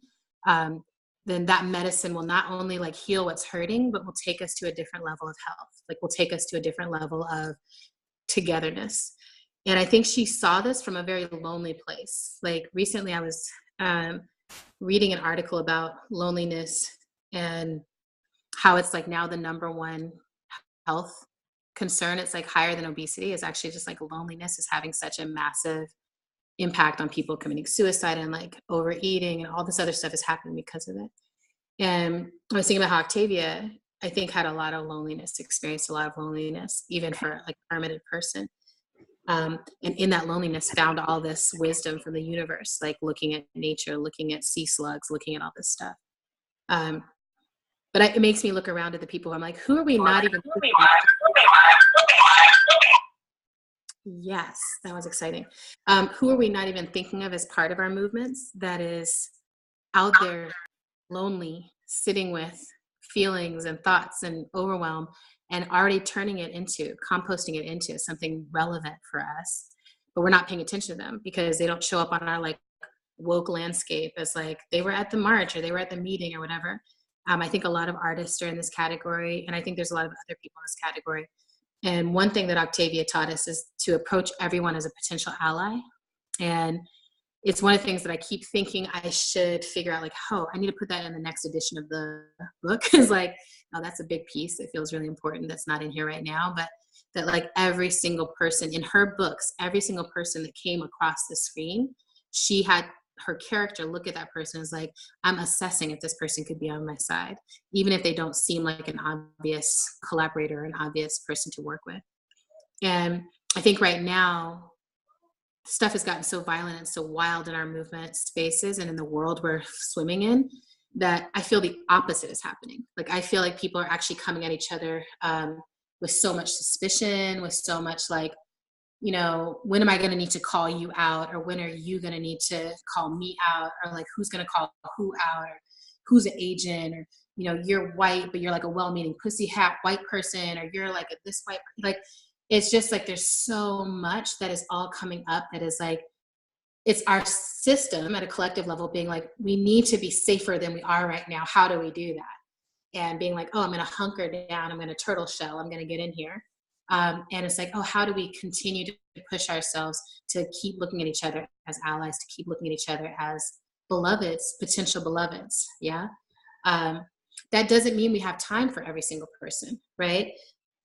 then that medicine will not only like heal what's hurting, but will take us to a different level of health. Like will take us to a different level of togetherness. And I think she saw this from a very lonely place. Like recently I was reading an article about loneliness and how it's like now the number one health concern. It's like higher than obesity. It's actually just like loneliness is having such a massive impact on people committing suicide and like overeating and all this other stuff is happening because of it. And I was thinking about how Octavia, I think, had a lot of loneliness, experienced a lot of loneliness, even for like a permanent person. And in that loneliness found all this wisdom from the universe, like looking at nature, looking at sea slugs, looking at all this stuff. But it makes me look around at the people. I'm like, who are we not even thinking of? Yes, that was exciting. Who are we not even thinking of as part of our movements that is out there lonely, sitting with feelings and thoughts and overwhelm and already turning it into, composting it into something relevant for us. But we're not paying attention to them because they don't show up on our like woke landscape as like they were at the march or they were at the meeting or whatever. I think a lot of artists are in this category, and I think there's a lot of other people in this category. And one thing that Octavia taught us is to approach everyone as a potential ally. And it's one of the things that I keep thinking I should figure out, like, oh, I need to put that in the next edition of the book. Is like, oh, that's a big piece that feels really important that's not in here right now. But that like every single person in her books, every single person that came across the screen, she had her character look at that person as like, I'm assessing if this person could be on my side, even if they don't seem like an obvious collaborator or an obvious person to work with. And I think right now, stuff has gotten so violent and so wild in our movement spaces and in the world we're swimming in that I feel the opposite is happening. Like I feel like people are actually coming at each other with so much suspicion, with so much like, you know, when am I going to need to call you out, or when are you going to need to call me out, or like who's going to call who out, or who's an agent, or you know, you're white but you're like a well-meaning pussy hat white person, or you're like this white, like it's just like there's so much that is all coming up that is like it's our system at a collective level being like, we need to be safer than we are right now. How do we do that? And being like, oh, I'm going to hunker down, I'm going to turtle shell, I'm going to get in here. And it's like, oh, how do we continue to push ourselves to keep looking at each other as allies, to keep looking at each other as beloveds, potential beloveds, yeah? That doesn't mean we have time for every single person, right?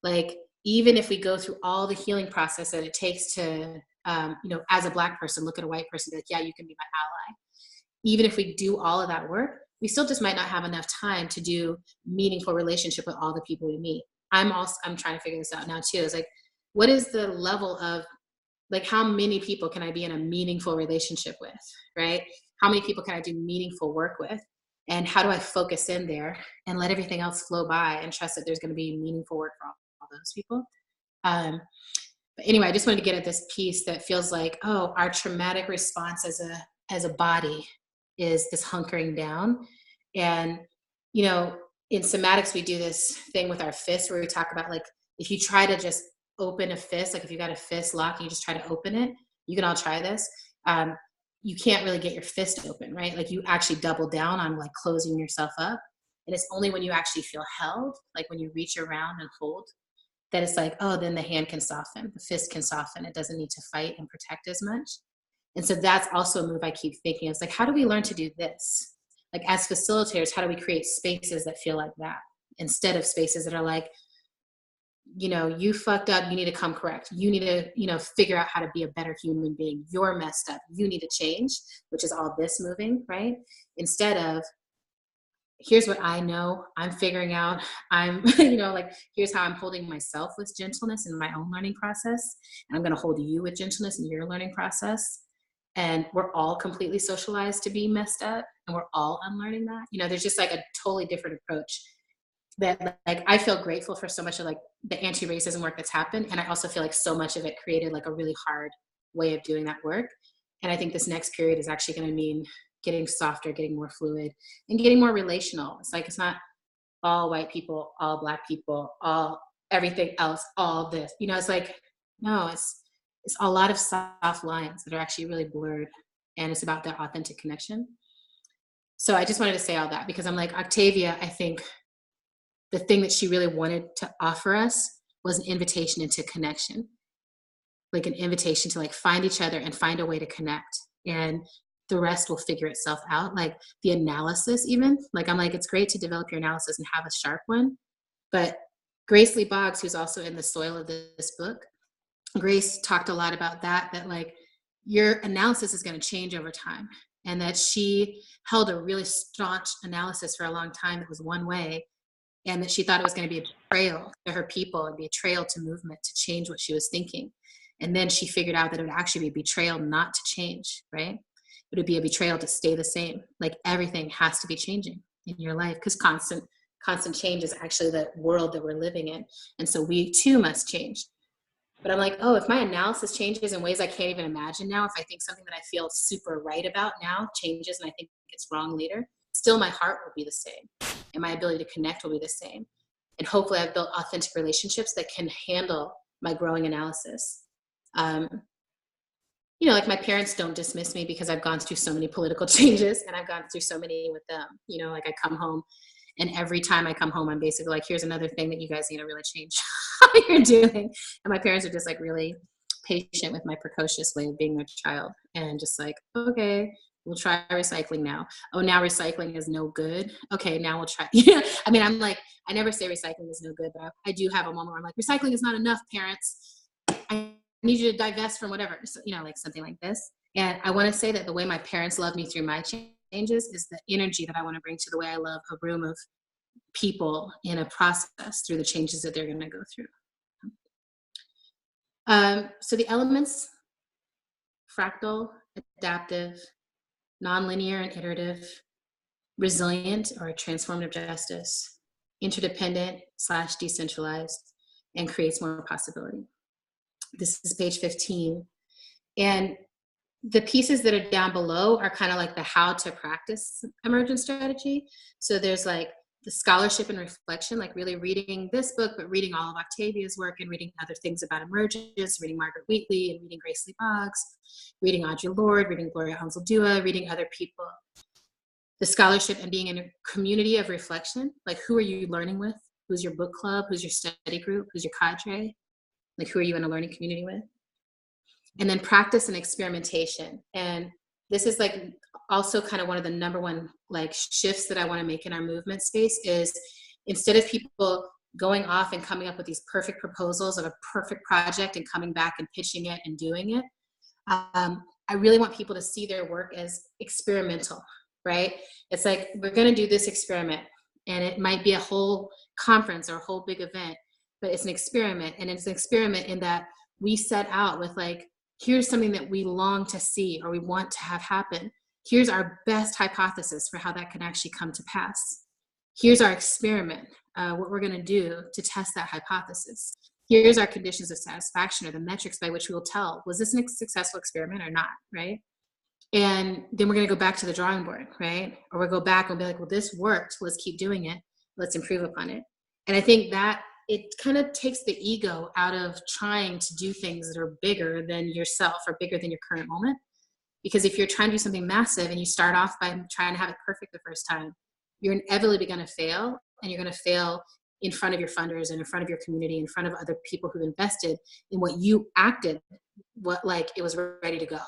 Like, even if we go through all the healing process that it takes to, you know, as a Black person, look at a white person, be like, yeah, you can be my ally. Even if we do all of that work, we still just might not have enough time to do meaningful relationship with all the people we meet. I'm trying to figure this out now too. It's like, what is the level of, like, how many people can I be in a meaningful relationship with, right? How many people can I do meaningful work with? And how do I focus in there and let everything else flow by and trust that there's going to be meaningful work for all those people? But anyway, I just wanted to get at this piece that feels like, oh, our traumatic response as a body is this hunkering down. And, you know, in somatics, we do this thing with our fists where we talk about, like, if you try to just open a fist, like if you got a fist lock and you just try to open it, you can all try this. You can't really get your fist open, right? Like you actually double down on like closing yourself up. And it's only when you actually feel held, like when you reach around and hold, that it's like, oh, then the hand can soften, the fist can soften. It doesn't need to fight and protect as much. And so that's also a move I keep thinking. It's like, how do we learn to do this? Like as facilitators, how do we create spaces that feel like that instead of spaces that are like, you know, you fucked up, you need to come correct. You need to, you know, figure out how to be a better human being. You're messed up. You need to change, which is all this moving, right? Instead of, here's what I know, I'm figuring out, I'm, you know, like, here's how I'm holding myself with gentleness in my own learning process. And I'm going to hold you with gentleness in your learning process. And we're all completely socialized to be messed up, and we're all unlearning that. You know, there's just like a totally different approach that, like, I feel grateful for so much of like the anti-racism work that's happened. And I also feel like so much of it created like a really hard way of doing that work. And I think this next period is actually going to mean getting softer, getting more fluid, and getting more relational. It's like, it's not all white people, all Black people, all everything else, all this, you know, it's like, no, it's it's a lot of soft lines that are actually really blurred, and it's about their authentic connection. So I just wanted to say all that because I'm like, Octavia, I think the thing that she really wanted to offer us was an invitation into connection, like an invitation to like find each other and find a way to connect, and the rest will figure itself out. Like the analysis, even like, I'm like, it's great to develop your analysis and have a sharp one. But Grace Lee Boggs, who's also in the soil of this book, Grace talked a lot about that like your analysis is going to change over time, and that she held a really staunch analysis for a long time that was one way, and that she thought it was going to be a betrayal to her people and betrayal to movement to change what she was thinking. And then she figured out that it would actually be a betrayal not to change, right? It would be a betrayal to stay the same. Like everything has to be changing in your life because constant change is actually the world that we're living in. And so we too must change. But I'm like, oh, if my analysis changes in ways I can't even imagine now, if I think something that I feel super right about now changes and I think it's wrong later, still my heart will be the same and my ability to connect will be the same. And hopefully I've built authentic relationships that can handle my growing analysis. You know, like my parents don't dismiss me because I've gone through so many political changes and I've gone through so many with them. You know, like I come home and every time I come home, I'm basically like, here's another thing that you guys need to really change how you're doing. And my parents are just like really patient with my precocious way of being their child and just like, okay, we'll try recycling now. Oh, now recycling is no good. Okay, now we'll try. Yeah. I mean, I'm like, I never say recycling is no good, but I do have a moment where I'm like, recycling is not enough, parents. I need you to divest from whatever, so, you know, like something like this. And I want to say that the way my parents love me through my changes is the energy that I want to bring to the way I love a room of people in a process through the changes that they're going to go through. So the elements: fractal, adaptive, nonlinear and iterative, resilient or transformative justice, interdependent / decentralized, and creates more possibility. This is page 15. And the pieces that are down below are kind of like the how to practice emergent strategy. So there's like the scholarship and reflection, like really reading this book, but reading all of Octavia's work and reading other things about emergence, reading Margaret Wheatley and reading Grace Lee Boggs, reading Audre Lorde, reading Gloria Anzaldúa, reading other people. The scholarship and being in a community of reflection, like who are you learning with? Who's your book club? Who's your study group? Who's your cadre? Like who are you in a learning community with? And then practice and experimentation. And this is like also kind of one of the number one like shifts that I want to make in our movement space is instead of people going off and coming up with these perfect proposals of a perfect project and coming back and pitching it and doing it, I really want people to see their work as experimental, right? It's like, we're going to do this experiment and it might be a whole conference or a whole big event, but it's an experiment. And it's an experiment in that we set out with like, here's something that we long to see or we want to have happen. Here's our best hypothesis for how that can actually come to pass. Here's our experiment, what we're going to do to test that hypothesis. Here's our conditions of satisfaction or the metrics by which we will tell, was this a successful experiment or not, right? And then we're going to go back to the drawing board, right? Or we'll go back and be like, well, this worked. Let's keep doing it. Let's improve upon it. And I think that it kind of takes the ego out of trying to do things that are bigger than yourself or bigger than your current moment. Because if you're trying to do something massive and you start off by trying to have it perfect the first time, you're inevitably going to fail, and you're going to fail in front of your funders and in front of your community, in front of other people who've invested in what you acted, what like it was ready to go,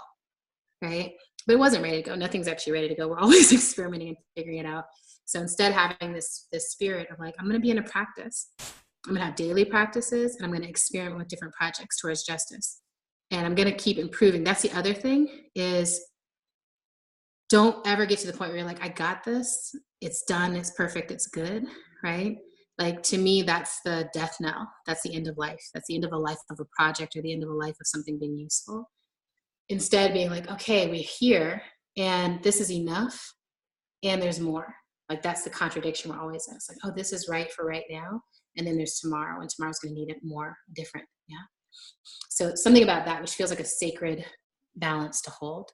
right? But it wasn't ready to go. Nothing's actually ready to go. We're always experimenting and figuring it out. So instead, having this spirit of like, I'm going to be in a practice. I'm going to have daily practices, and I'm going to experiment with different projects towards justice. And I'm going to keep improving. That's the other thing is, don't ever get to the point where you're like, I got this. It's done. It's perfect. It's good, right? Like, to me, that's the death knell. That's the end of life. That's the end of a life of a project or the end of a life of something being useful. Instead, being like, okay, we're here, and this is enough, and there's more. Like, that's the contradiction we're always in. It's like, oh, this is right for right now, and then there's tomorrow, and tomorrow's going to need it more different, yeah? So something about that, which feels like a sacred balance to hold.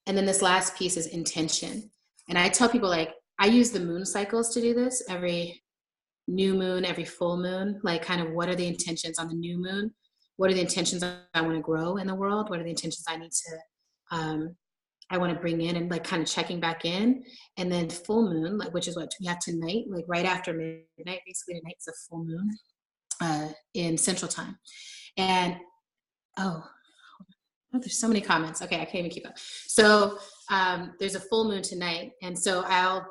And then this last piece is intention. And I tell people, like, I use the moon cycles to do this. Every new moon, every full moon, like kind of what are the intentions on the new moon? what are the intentions I want to grow in the world? What are the intentions I need to, I want to bring in, and like kind of checking back in. And then full moon, like, which is what we have tonight, like right after midnight, basically tonight's a full moon in Central Time. And oh, there's so many comments. Okay, I can't even keep up. So there's a full moon tonight, and so I'll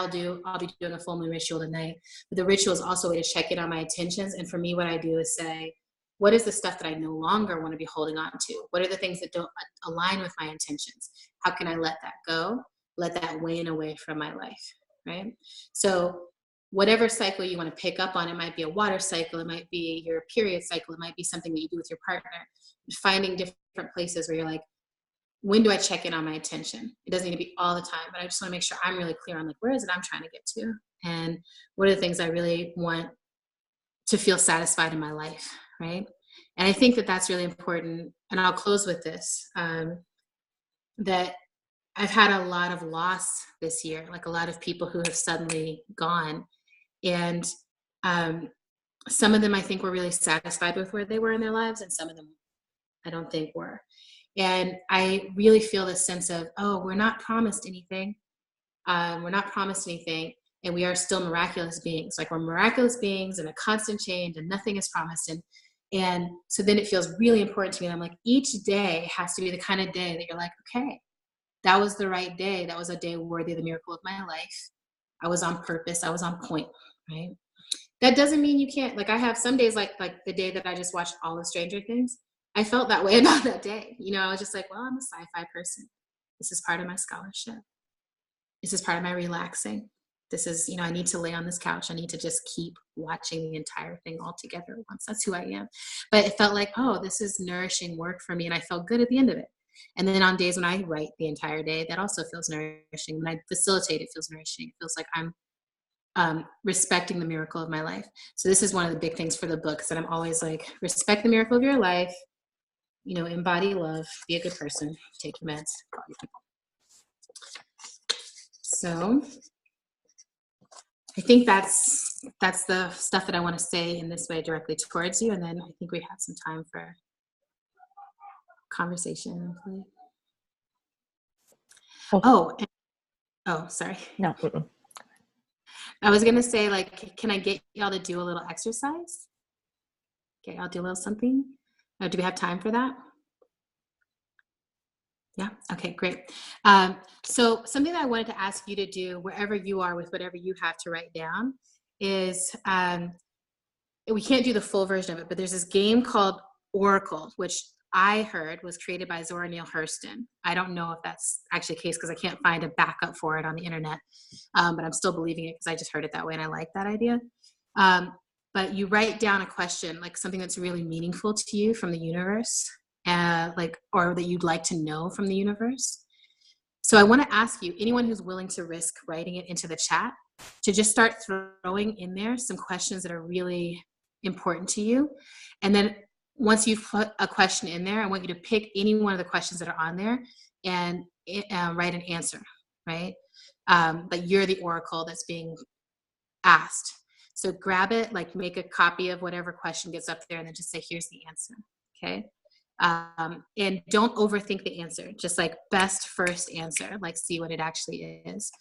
be doing a full moon ritual tonight. But the ritual is also a way to check in on my intentions. And for me, what I do is say, what is the stuff that I no longer want to be holding on to? What are the things that don't align with my intentions? How can I let that go? Let that wane away from my life, right? So whatever cycle you want to pick up on, it might be a water cycle, it might be your period cycle, it might be something that you do with your partner. Finding different places where you're like, when do I check in on my attention? It doesn't need to be all the time, but I just want to make sure I'm really clear on like, where is it I'm trying to get to? And what are the things I really want to feel satisfied in my life, right? And I think that that's really important. And I'll close with this, that I've had a lot of loss this year, like a lot of people who have suddenly gone. And some of them I think were really satisfied with where they were in their lives, and some of them I don't think were. And I really feel this sense of, oh, we're not promised anything. We're not promised anything. And we are still miraculous beings. Like, we're miraculous beings in a constant change, and nothing is promised. And so then it feels really important to me. And I'm like, each day has to be the kind of day that you're like, okay, that was the right day. That was a day worthy of the miracle of my life. I was on purpose. I was on point, right? That doesn't mean you can't, like, I have some days like the day that I just watched all of Stranger Things. I felt that way about that day. You know, I was just like, well, I'm a sci-fi person. This is part of my scholarship. This is part of my relaxing. This is, you know, I need to lay on this couch. I need to just keep watching the entire thing all together at once. That's who I am. But it felt like, oh, this is nourishing work for me. And I felt good at the end of it. And then on days when I write the entire day, that also feels nourishing. When I facilitate, it feels nourishing. It feels like I'm respecting the miracle of my life. So this is one of the big things for the book, that I'm always like, respect the miracle of your life, you know, embody love, be a good person, take your meds, call your people. So I think that's the stuff that I want to say in this way directly towards you. And then I think we have some time for conversation. Sorry. No. I was going to say, like, can I get y'all to do a little exercise? Okay, I'll do a little something. Do we have time for that? Yeah. Okay, great. So something that I wanted to ask you to do wherever you are with whatever you have to write down is, we can't do the full version of it, but there's this game called Oracle, which I heard was created by Zora Neale Hurston. I don't know if that's actually the case because I can't find a backup for it on the internet, but I'm still believing it because I just heard it that way and I like that idea. But you write down a question, like something that's really meaningful to you from the universe, or that you'd like to know from the universe. So I want to ask you, anyone who's willing to risk writing it into the chat, to just start throwing in there some questions that are really important to you. And then once you've put a question in there, I want you to pick any one of the questions that are on there and write an answer, right? But you're the oracle that's being asked. So grab it, like make a copy of whatever question gets up there and then just say, here's the answer, okay? And don't overthink the answer, just like best first answer, like see what it actually is.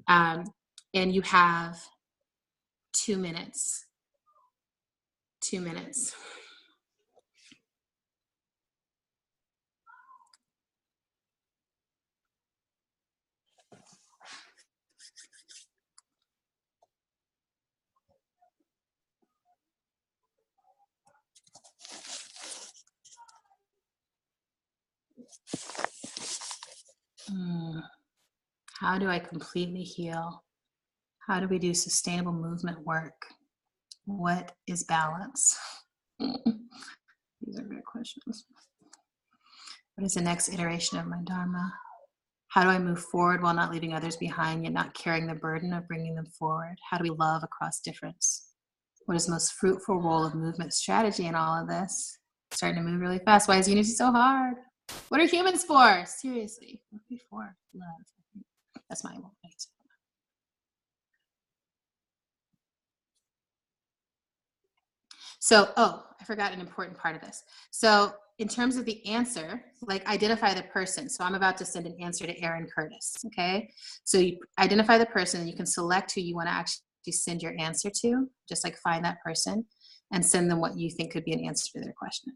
And you have 2 minutes. 2 minutes. How do I completely heal? How do we do sustainable movement work? What is balance? These are great questions. What is the next iteration of my Dharma? How do I move forward while not leaving others behind, yet not carrying the burden of bringing them forward? How do we love across difference? What is the most fruitful role of movement strategy in all of this? Starting to move really fast. Why is unity so hard? What are humans for? Seriously, what are we for? Love. That's my one. So, oh, I forgot an important part of this. So in terms of the answer, like identify the person. So I'm about to send an answer to Aaron Curtis, okay? So you identify the person and you can select who you want to actually send your answer to, just like find that person and send them what you think could be an answer to their question.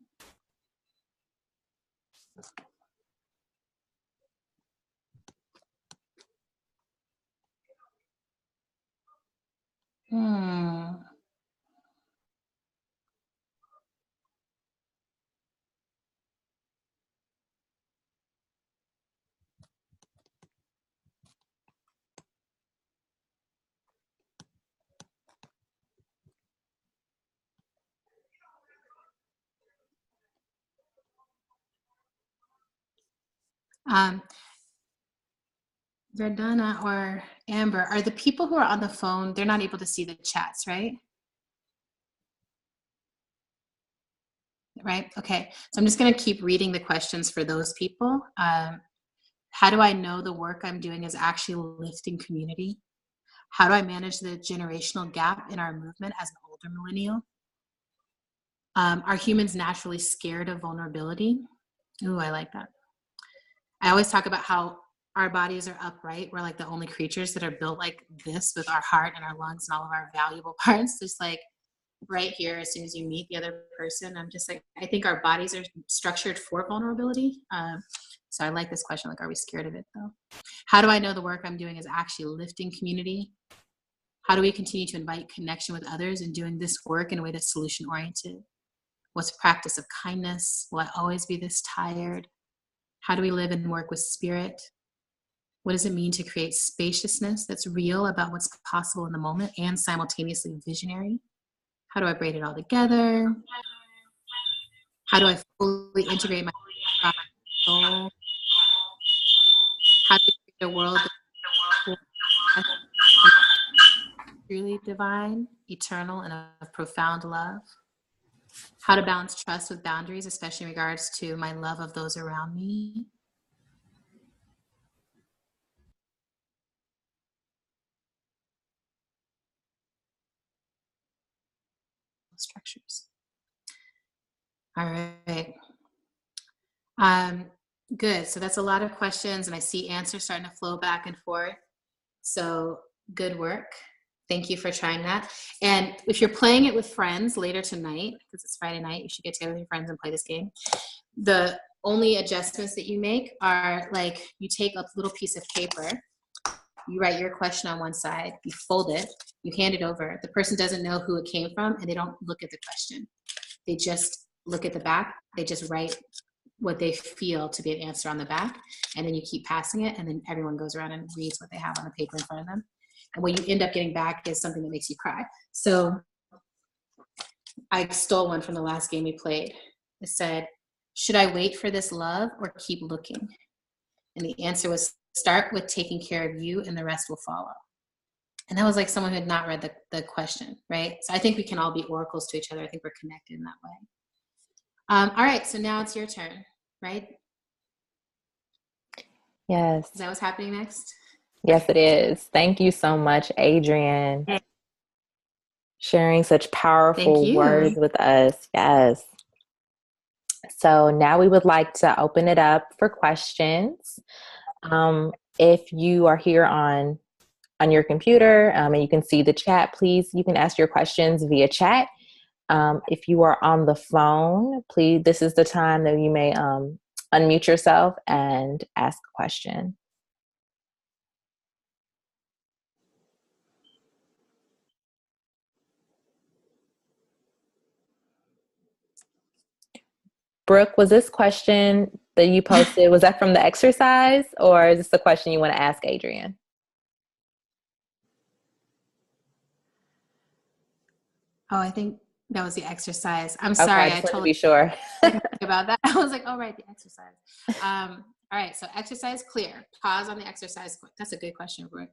Verdana or Amber, are the people who are on the phone, they're not able to see the chats, right? Right? Okay. So I'm just going to keep reading the questions for those people. How do I know the work I'm doing is actually lifting community? How do I manage the generational gap in our movement as an older millennial? Are humans naturally scared of vulnerability? Ooh, I like that. I always talk about how our bodies are upright. We're like the only creatures that are built like this with our heart and our lungs and all of our valuable parts. Just like right here, as soon as you meet the other person, I'm just like, I think our bodies are structured for vulnerability. So I like this question, like, are we scared of it though? How do I know the work I'm doing is actually lifting community? How do we continue to invite connection with others and doing this work in a way that's solution oriented? What's practice of kindness? Will I always be this tired? How do we live and work with spirit? What does it mean to create spaciousness that's real about what's possible in the moment and simultaneously visionary? How do I braid it all together? How do I fully integrate my soul? How do we create a world that's truly divine, eternal, and of profound love? How to balance trust with boundaries, especially in regards to my love of those around me? Structures. All right. Good. So that's a lot of questions, and I see answers starting to flow back and forth. So good work. Thank you for trying that. And if you're playing it with friends later tonight, because it's Friday night, you should get together with your friends and play this game. The only adjustments that you make are like you take a little piece of paper, you write your question on one side, you fold it, you hand it over. The person doesn't know who it came from, and they don't look at the question. They just look at the back. They just write what they feel to be an answer on the back, and then you keep passing it, and then everyone goes around and reads what they have on the paper in front of them. And what you end up getting back is something that makes you cry. So I stole one from the last game we played. It said, should I wait for this love or keep looking? And the answer was, start with taking care of you and the rest will follow. And that was like someone who had not read the question, right? So I think we can all be oracles to each other. I think we're connected in that way. All right, so now it's your turn, right? Yes. Is that what's happening next? Yes, it is. Thank you so much, Adrienne. Sharing such powerful words with us. Yes. So now we would like to open it up for questions. If you are here on your computer and you can see the chat, please, you can ask your questions via chat. If you are on the phone, please, this is the time that you may unmute yourself and ask a question. Brooke, was this question that you posted, was that from the exercise, or is this a question you want to ask Adrienne? Oh, I think that was the exercise. I'm sorry. Okay, I just want to be sure. about that. I was like, oh, right, the exercise. All right, so exercise clear. Pause on the exercise. That's a good question, Brooke.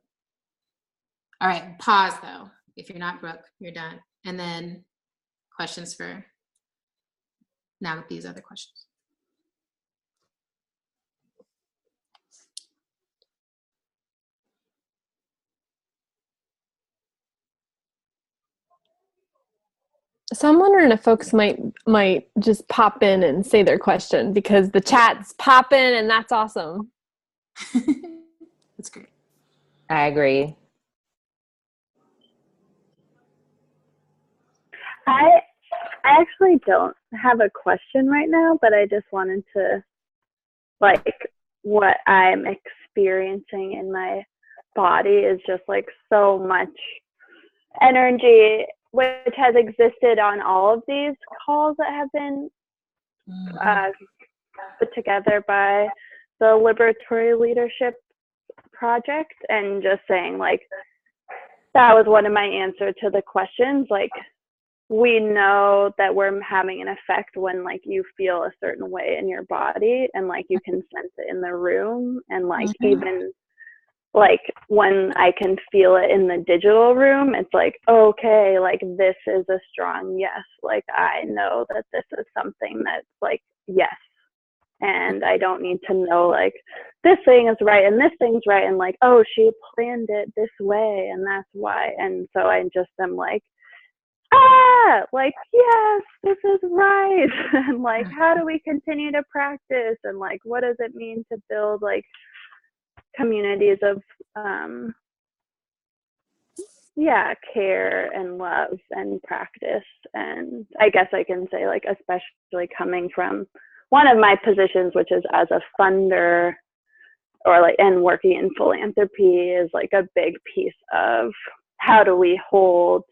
All right, pause though. If you're not Brooke, you're done. And then questions for now with these other questions. So I'm wondering if folks might just pop in and say their question, because the chat's popping and that's awesome. That's great. I agree. I actually don't have a question right now, but I just wanted to, like, what I'm experiencing in my body is just like so much energy, which has existed on all of these calls that have been put together by the Liberatory Leadership Project, and just saying, like, that was one of my answers to the questions. Like, we know that we're having an effect when, like, you feel a certain way in your body, and, like, you can sense it in the room, and, like, even like when I can feel it in the digital room, it's like, okay, like, this is a strong yes. Like, I know that this is something that's like, yes. And I don't need to know, like, this thing is right and this thing's right, and, like, oh, she planned it this way and that's why. And so I just am like, like, yes, this is right. And, like, how do we continue to practice? And, like, what does it mean to build, like, communities of care and love and practice? And I guess I can say, like, especially coming from one of my positions, which is as a funder, or like, and working in philanthropy, is like a big piece of how do we hold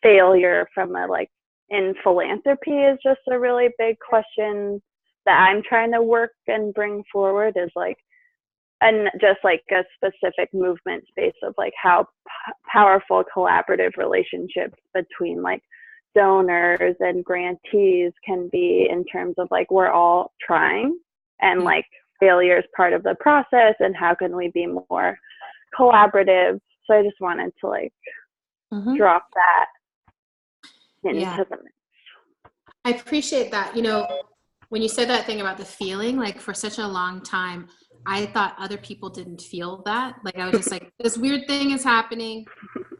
failure from a, like, in philanthropy is just a really big question that I'm trying to work and bring forward, is like, and just like a specific movement space of, like, how powerful collaborative relationships between, like, donors and grantees can be, in terms of, like, we're all trying, and, like, failure is part of the process, and how can we be more collaborative. So I just wanted to, like, drop that into the mix. I appreciate that. You know, when you said that thing about the feeling, like, for such a long time, I thought other people didn't feel that. Like, I was just like, this weird thing is happening.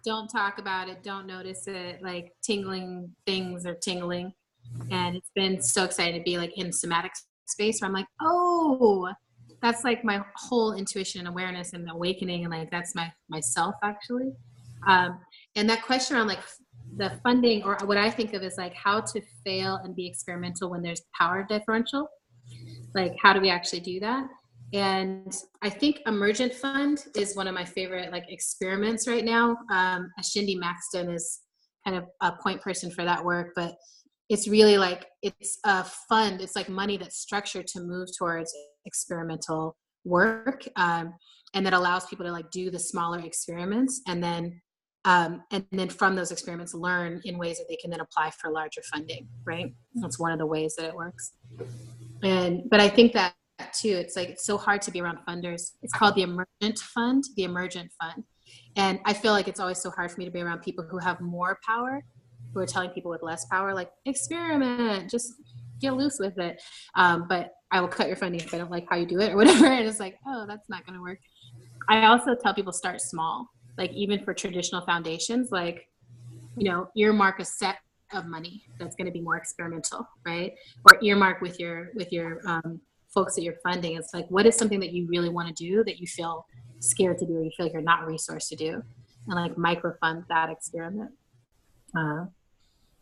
Don't talk about it. Don't notice it. Like, tingling things are tingling. And it's been so exciting to be, like, in somatic space where I'm like, oh, that's, like, my whole intuition and awareness and awakening. And, like, that's myself actually. And that question around, like, the funding, or what I think of is, like, how to fail and be experimental when there's power differential. Like, how do we actually do that? And I think Emergent Fund is one of my favorite, like, experiments right now. Ashindi Maxton is kind of a point person for that work, but it's really, like, it's a fund. It's like money that's structured to move towards experimental work, and that allows people to, like, do the smaller experiments, and then from those experiments learn in ways that they can then apply for larger funding. Right? That's one of the ways that it works. But I think that too, it's like, it's so hard to be around funders. It's called the Emergent Fund. And I feel like it's always so hard for me to be around people who have more power, who are telling people with less power, like, experiment, just get loose with it. But I will cut your funding if I don't like how you do it or whatever. And it's like, oh, that's not going to work. I also tell people start small, like, even for traditional foundations, like, you know, earmark a set of money that's going to be more experimental, right? Or earmark with your folks that you're funding. It's like, what is something that you really want to do that you feel scared to do, or you feel like you're not resourced to do, and, like, microfund that experiment.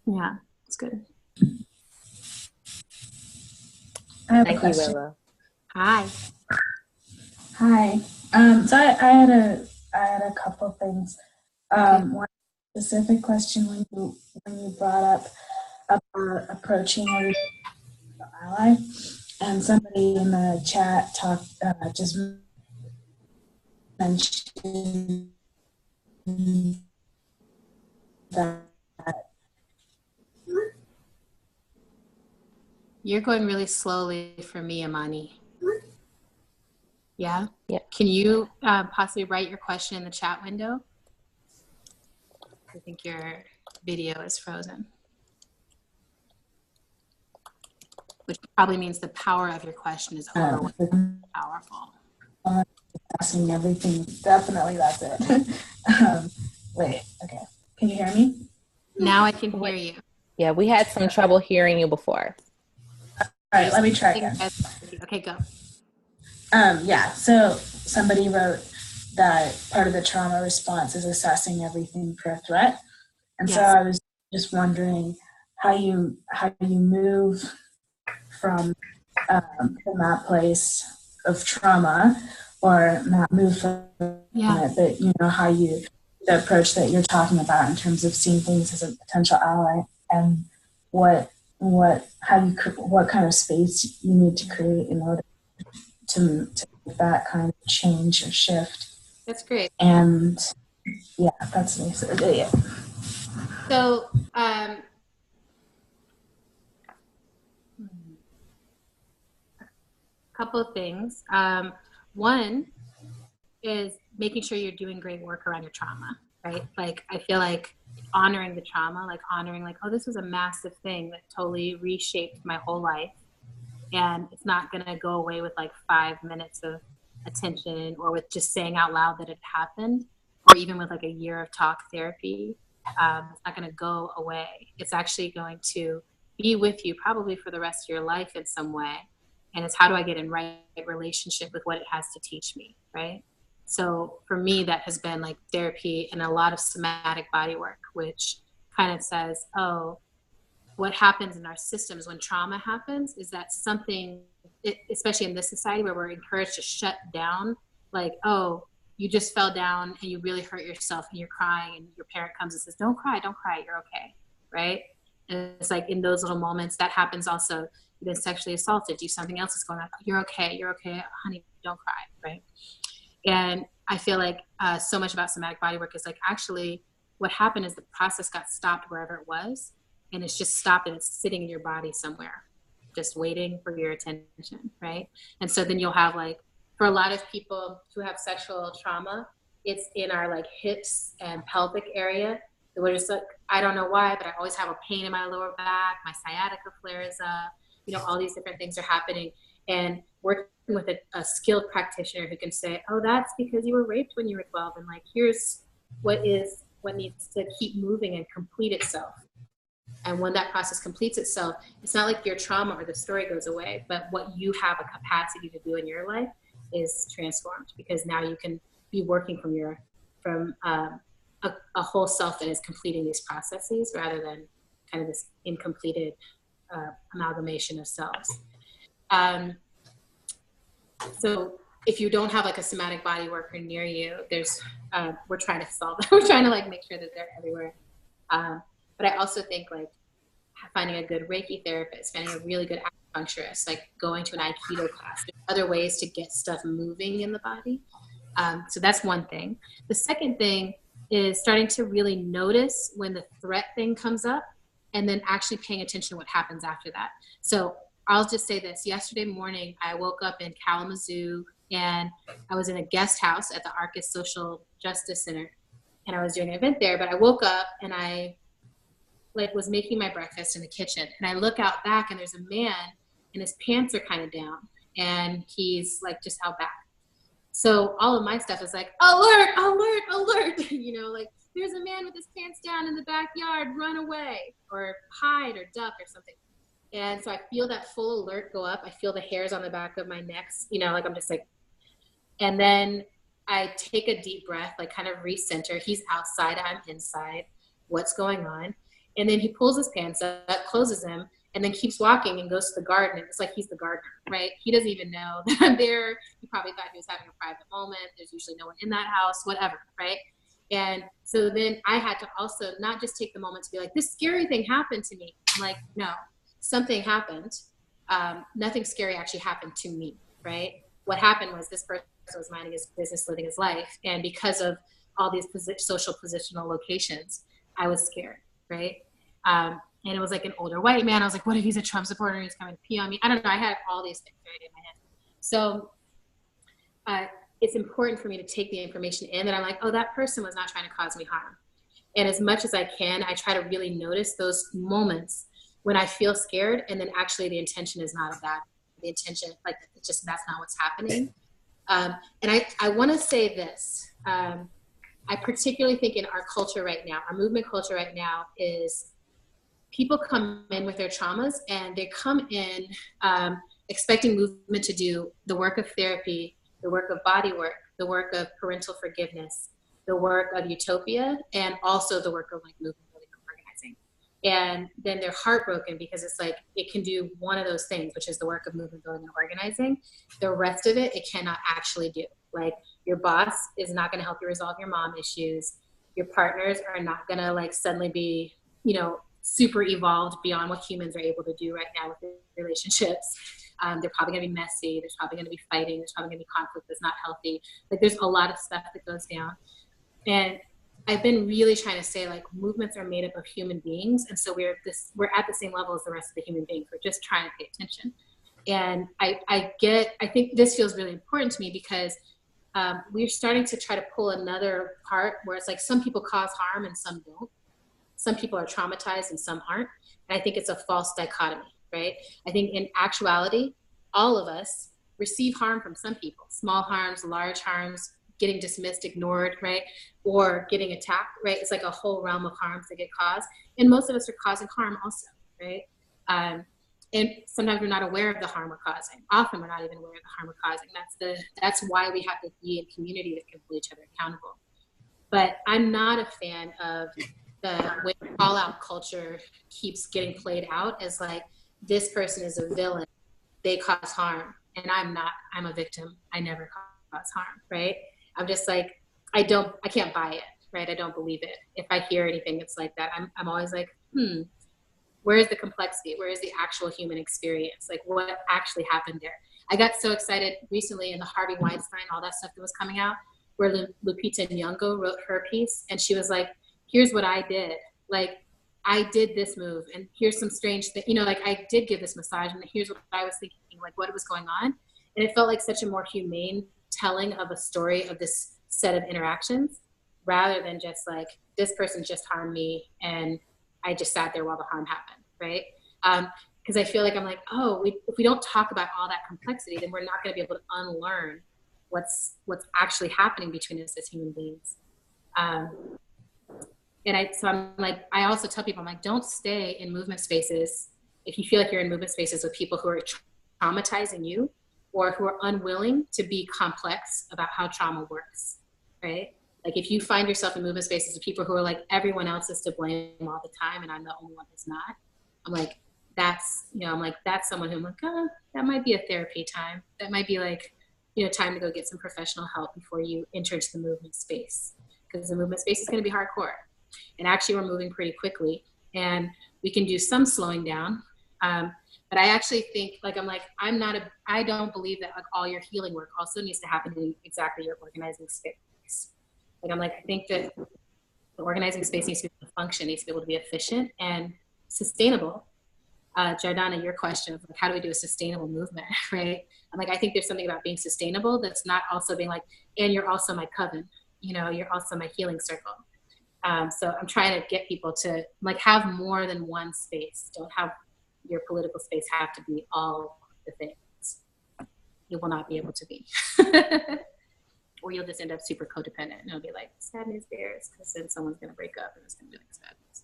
Yeah, it's good. I have Thank a question. you, Willow. Hi. So I had a couple things. One specific question when you brought up about approaching every ally, and somebody in the chat just mentioned that. You're going really slowly for me, Amani. Yeah? Yeah. Can you possibly write your question in the chat window? I think your video is frozen. Which probably means the power of your question is overwhelmingly powerful. Asking everything, definitely that's it. Wait, okay. Can you hear me? Now I can hear you. Yeah, we had some trouble hearing you before. All right, let me try again. Okay, go. Yeah, so somebody wrote that part of the trauma response is assessing everything for a threat. And so I was just wondering how you move from that place of trauma, or not move from it, but you know how the approach that you're talking about in terms of seeing things as a potential ally, and what kind of space you need to create in order to make that kind of change or shift. That's great. And yeah, that's basically it. So, couple of things. One is making sure you're doing great work around your trauma, right? Like, I feel like honoring the trauma, like honoring like, oh, this was a massive thing that totally reshaped my whole life. And it's not going to go away with like 5 minutes of attention, or with just saying out loud that it happened, or even with like a year of talk therapy. It's not going to go away. It's actually going to be with you probably for the rest of your life in some way. And it's how do I get in right relationship with what it has to teach me, right? So for me, that has been like therapy and a lot of somatic body work, which kind of says, oh, what happens in our systems when trauma happens is that something, especially in this society where we're encouraged to shut down, like, oh, you just fell down and you really hurt yourself and you're crying, and your parent comes and says, don't cry, you're okay, right? And it's like in those little moments that happens also. You've been sexually assaulted, do something else is going on, you're okay, honey, don't cry, right? And I feel like so much about somatic body work is like, actually what happened is the process got stopped wherever it was, and it's just stopped and it's sitting in your body somewhere, just waiting for your attention, right? And so then you'll have like, for a lot of people who have sexual trauma, it's in our like hips and pelvic area. We're just like, I don't know why, but I always have a pain in my lower back, my sciatica flares up, you know, all these different things are happening. And working with a skilled practitioner who can say, oh, that's because you were raped when you were 12, and like, here's what needs to keep moving and complete itself. And when that process completes itself, it's not like your trauma or the story goes away, but what you have a capacity to do in your life is transformed, because now you can be working from a whole self that is completing these processes rather than kind of this incompleted amalgamation of selves. So if you don't have like a somatic body worker near you, there's we're trying to solve that. We're trying to like make sure that they're everywhere. But I also think like finding a good Reiki therapist, finding a really good acupuncturist, like going to an Aikido class. There's other ways to get stuff moving in the body. So that's one thing. The second thing is starting to really notice when the threat thing comes up, and then actually paying attention to what happens after that. So I'll just say this. Yesterday morning, I woke up in Kalamazoo, and I was in a guest house at the Arcus Social Justice Center, and I was doing an event there. But I woke up and I was making my breakfast in the kitchen, and I look out back, and there's a man, and his pants are kind of down, and he's like just out back. So all of my stuff is like, alert, alert, alert, you know, like there's a man with his pants down in the backyard, run away, or hide or duck or something. And so I feel that full alert go up. I feel the hairs on the back of my neck, you know, like I'm just like, and then I take a deep breath, like kind of recenter. He's outside, I'm inside. What's going on? And then he pulls his pants up, closes them, and then keeps walking and goes to the garden. And it's like he's the gardener, right? He doesn't even know that I'm there. He probably thought he was having a private moment. There's usually no one in that house, whatever, right? And so then I had to also not just take the moment to be like, this scary thing happened to me. I'm like, no, something happened. Nothing scary actually happened to me, right? What happened was this person was minding his business, living his life. And because of all these social positional locations, I was scared, right? And it was like an older white man. I was like, what if he's a Trump supporter and he's coming to pee on me? I don't know. I had all these things right in my head. So it's important for me to take the information in that I'm like, oh, that person was not trying to cause me harm. And as much as I can, I try to really notice those moments when I feel scared, and then actually the intention is not of that. The intention, like, it's just, that's not what's happening. And I want to say this. I particularly think in our culture right now, our movement culture right now is people come in with their traumas, and they come in expecting movement to do the work of therapy, the work of body work, the work of parental forgiveness, the work of utopia, and also the work of like movement building and organizing. And then they're heartbroken because it's like it can do one of those things, which is the work of movement building and organizing. The rest of it cannot actually do. Like your boss is not going to help you resolve your mom issues. Your partners are not going to like suddenly be, you know, super evolved beyond what humans are able to do right now with their relationships. They're probably going to be messy. There's probably going to be fighting. There's probably going to be conflict that's not healthy. Like there's a lot of stuff that goes down. And I've been really trying to say like movements are made up of human beings. And so we're at the same level as the rest of the human beings. We're just trying to pay attention. And I think this feels really important to me because we're starting to try to pull another part where it's like some people cause harm and some don't. Some people are traumatized and some aren't. And I think it's a false dichotomy, right? I think in actuality, all of us receive harm from some people, small harms, large harms, getting dismissed, ignored, right? Or getting attacked, right? It's like a whole realm of harms that get caused. And most of us are causing harm also, right? And sometimes we're not aware of the harm we're causing. Often we're not even aware of the harm we're causing. That's why we have to be in community that can hold each other accountable. But I'm not a fan of the way call-out culture keeps getting played out as like, this person is a villain, they cause harm, and I'm not, I'm a victim, I never cause harm, right? I'm just like, I can't buy it, right? I don't believe it. If I hear anything that's like that, I'm always like, where is the complexity? Where is the actual human experience? Like what actually happened there? I got so excited recently in the Harvey Weinstein, all that stuff that was coming out, where Lupita Nyong'o wrote her piece, and she was like, here's what I did. Like, I did this move, and here's some strange thing, you know, like I did give this massage, and here's what I was thinking, like what was going on. And it felt like such a more humane telling of a story of this set of interactions, rather than just like, this person just harmed me, and I just sat there while the harm happened, right? Because I feel like I'm like, if we don't talk about all that complexity, then we're not going to be able to unlearn what's actually happening between us as human beings. So I'm like, I also tell people, I'm like, don't stay in movement spaces if you feel like you're in movement spaces with people who are traumatizing you or who are unwilling to be complex about how trauma works, right? Like if you find yourself in movement spaces with people who are like, everyone else is to blame all the time and I'm the only one who's not, I'm like, that's someone who I'm like, that might be a therapy time. That might be like, time to go get some professional help before you enter into the movement space. Because the movement space is going to be hardcore. And actually we're moving pretty quickly and we can do some slowing down. But I actually think I don't believe that like all your healing work also needs to happen in exactly your organizing space. I think that the organizing space needs to be able to function, needs to be able to be efficient and sustainable. Jardana, your question of like, how do we do a sustainable movement, right? I think there's something about being sustainable that's not also being like, and you're also my coven, you're also my healing circle. So I'm trying to get people to like have more than one space. Don't have your political space have to be all the things. You will not be able to be. Or you'll just end up super codependent and it'll be like sad news bears because then someone's going to break up and it's going to be like sad news.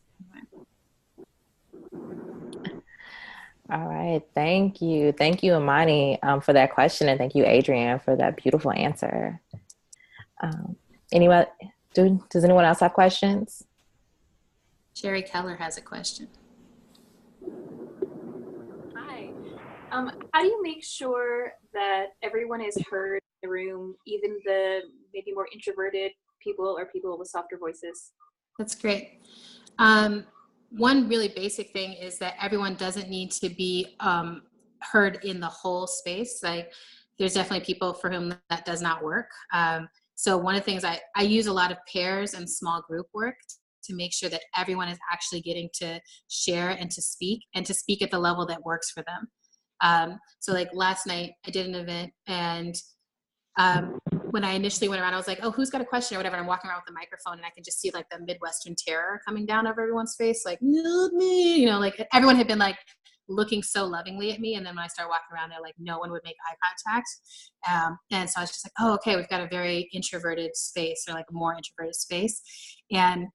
All right. Thank you. Thank you, Imani, for that question. And thank you, Adrienne, for that beautiful answer. Does anyone else have questions? Sherry Keller has a question. Hi. How do you make sure that everyone is heard in the room, even the maybe more introverted people or people with softer voices? That's great. One really basic thing is that everyone doesn't need to be heard in the whole space. Like there's definitely people for whom that does not work. So one of the things I use a lot of pairs and small group work to make sure that everyone is actually getting to share and to speak at the level that works for them. So like last night I did an event and when I initially went around, I was like, oh, who's got a question or whatever. I'm walking around with the microphone and I can just see like the Midwestern terror coming down over everyone's face. Like, not me, like everyone had been like looking so lovingly at me. And then when I started walking around there, like no one would make eye contact. And so I was just like, oh, okay, we've got a very introverted space or like a more introverted space. And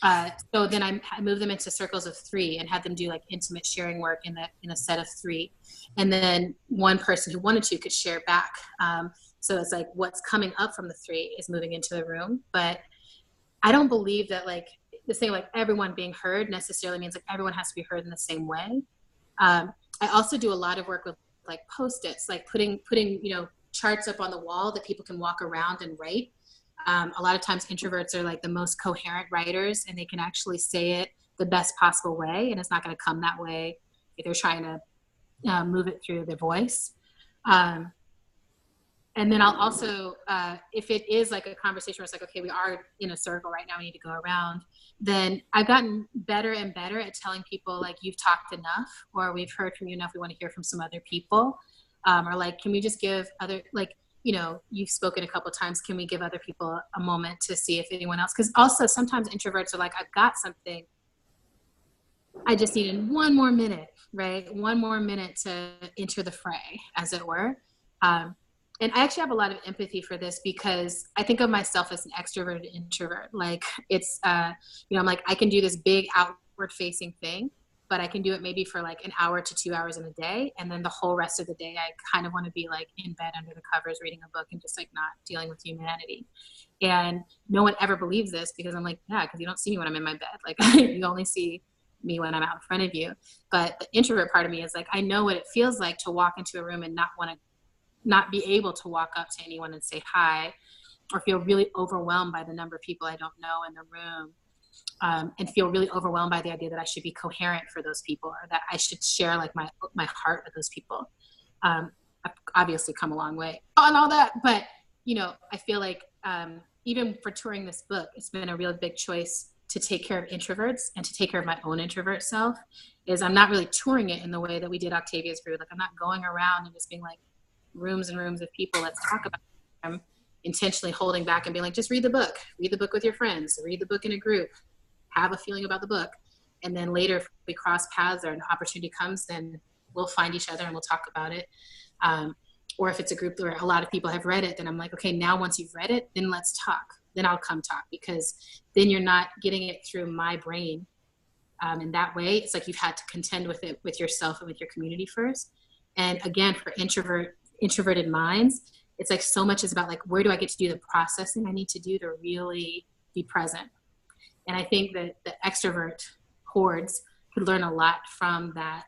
So then I moved them into circles of 3 and had them do like intimate sharing work in a set of 3. And then one person who wanted to could share back. So it's like what's coming up from the 3 is moving into the room. But I don't believe that like the thing like everyone being heard necessarily means like everyone has to be heard in the same way. I also do a lot of work with like Post-its, like putting charts up on the wall that people can walk around and write. A lot of times introverts are like the most coherent writers, and they can actually say it the best possible way, and it's not going to come that way if they're trying to move it through their voice. And then I'll also, if it is like a conversation where it's like, okay, we are in a circle right now, we need to go around, then I've gotten better and better at telling people like, you've talked enough, or we've heard from you enough, we want to hear from some other people. Or like, can we just give other, like, you've spoken a couple of times, can we give other people a moment to see if anyone else, because also sometimes introverts are like, I've got something, I just needed one more minute, right? One more minute to enter the fray, as it were. And I actually have a lot of empathy for this because I think of myself as an extroverted introvert. Like it's, I'm like, I can do this big outward facing thing, but I can do it maybe for like an hour to 2 hours in a day. And then the whole rest of the day, I kind of want to be like in bed under the covers, reading a book and just like not dealing with humanity. And no one ever believes this because I'm like, yeah, because you don't see me when I'm in my bed. Like you only see me when I'm out in front of you. But the introvert part of me is like, I know what it feels like to walk into a room and not be able to walk up to anyone and say hi, or feel really overwhelmed by the number of people I don't know in the room, and feel really overwhelmed by the idea that I should be coherent for those people, or that I should share like my heart with those people. I've obviously come a long way on all that, but I feel like even for touring this book, it's been a real big choice to take care of introverts and to take care of my own introvert self. Is I'm not really touring it in the way that we did Octavia's group. Like I'm not going around and just being like, rooms and rooms of people, let's talk about it. I'm intentionally holding back and being like, just read the book with your friends, read the book in a group, have a feeling about the book. And then later, if we cross paths or an opportunity comes, then we'll find each other and we'll talk about it. Or if it's a group where a lot of people have read it, then I'm like, okay, now once you've read it, then let's talk. Then I'll come talk, because then you're not getting it through my brain. In that way, it's like you've had to contend with it with yourself and with your community first. And again, for introverted minds, it's like so much is about like, where do I get to do the processing I need to do to really be present? And I think that the extrovert hordes could learn a lot from that,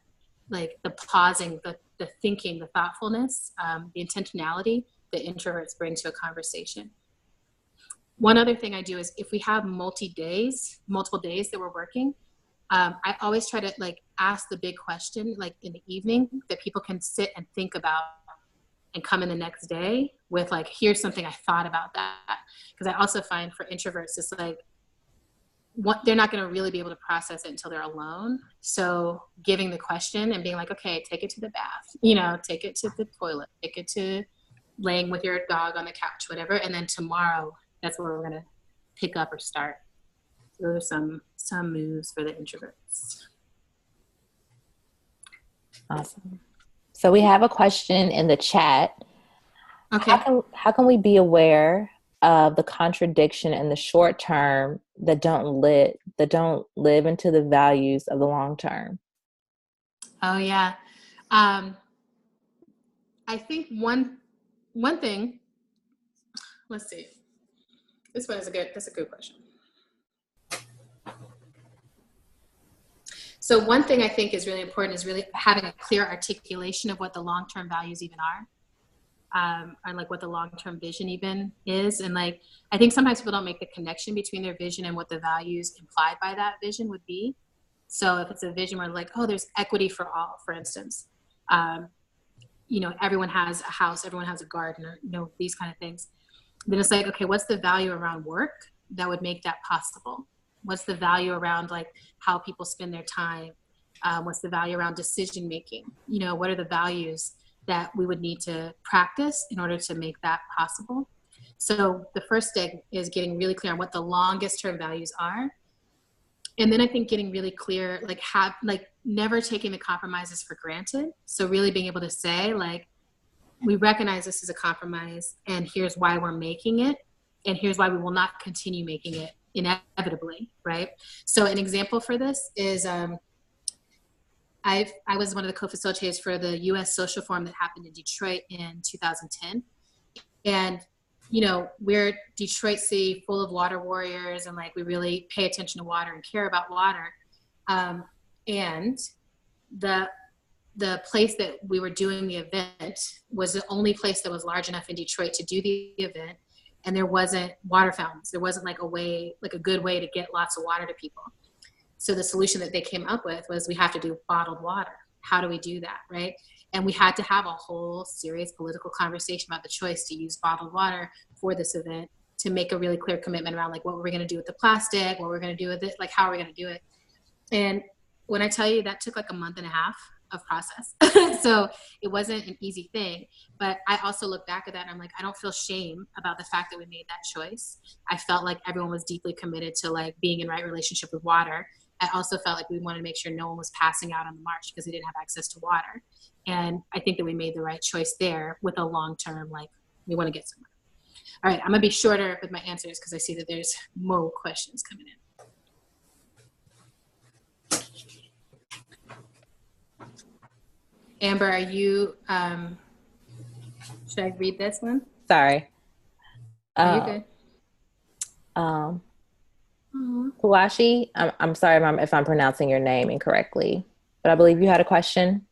like the pausing, the thinking, the thoughtfulness, the intentionality that introverts bring to a conversation. One other thing I do is if we have multiple days that we're working, I always try to like ask the big question, like in the evening, that people can sit and think about and come in the next day with like, here's something I thought about that. Because I also find for introverts, it's like, they're not going to really be able to process it until they're alone. So giving the question and being like, okay, take it to the bath, take it to the toilet, take it to laying with your dog on the couch, whatever. And then tomorrow, that's where we're going to pick up or start. So those are some moves for the introverts. Awesome. So we have a question in the chat. Okay. How can we be aware of the contradiction in the short term that don't live into the values of the long term? Oh yeah. I think one thing, let's see. That's a good question. So one thing I think is really important is really having a clear articulation of what the long-term values even are, and like what the long-term vision even is. And like, I think sometimes people don't make the connection between their vision and what the values implied by that vision would be. So if it's a vision where like, oh, there's equity for all, for instance, everyone has a house, everyone has a garden, or these kind of things. Then it's like, okay, what's the value around work that would make that possible? What's the value around like how people spend their time? What's the value around decision making? What are the values that we would need to practice in order to make that possible? So the first step is getting really clear on what the longest term values are. And then I think getting really clear, never taking the compromises for granted. So really being able to say like, we recognize this is a compromise and here's why we're making it. And here's why we will not continue making it inevitably, right? So an example for this is I was one of the co-facilitators for the U.S. Social Forum that happened in Detroit in 2010. And, you know, we're Detroit City, full of water warriors, and like we really pay attention to water and care about water. And the place that we were doing the event was the only place that was large enough in Detroit to do the event. And there wasn't water fountains. There wasn't like a good way to get lots of water to people. So the solution that they came up with was we have to do bottled water. How do we do that, right? And we had to have a whole serious political conversation about the choice to use bottled water for this event, to make a really clear commitment around like what were we going to do with the plastic, what we're going to do with it, like how are we going to do it. And when I tell you that took like a month and a half of process. So it wasn't an easy thing, but I also look back at that and I'm like, I don't feel shame about the fact that we made that choice. I felt like everyone was deeply committed to like being in right relationship with water. I also felt like we wanted to make sure no one was passing out on the march because they didn't have access to water. And I think that we made the right choice there with a long-term, like we want to get somewhere. All right, I'm gonna be shorter with my answers because I see that there's more questions coming in. Amber, are you, should I read this one? Sorry. Are you good? Kuwashi, I'm sorry if I'm pronouncing your name incorrectly, but I believe you had a question.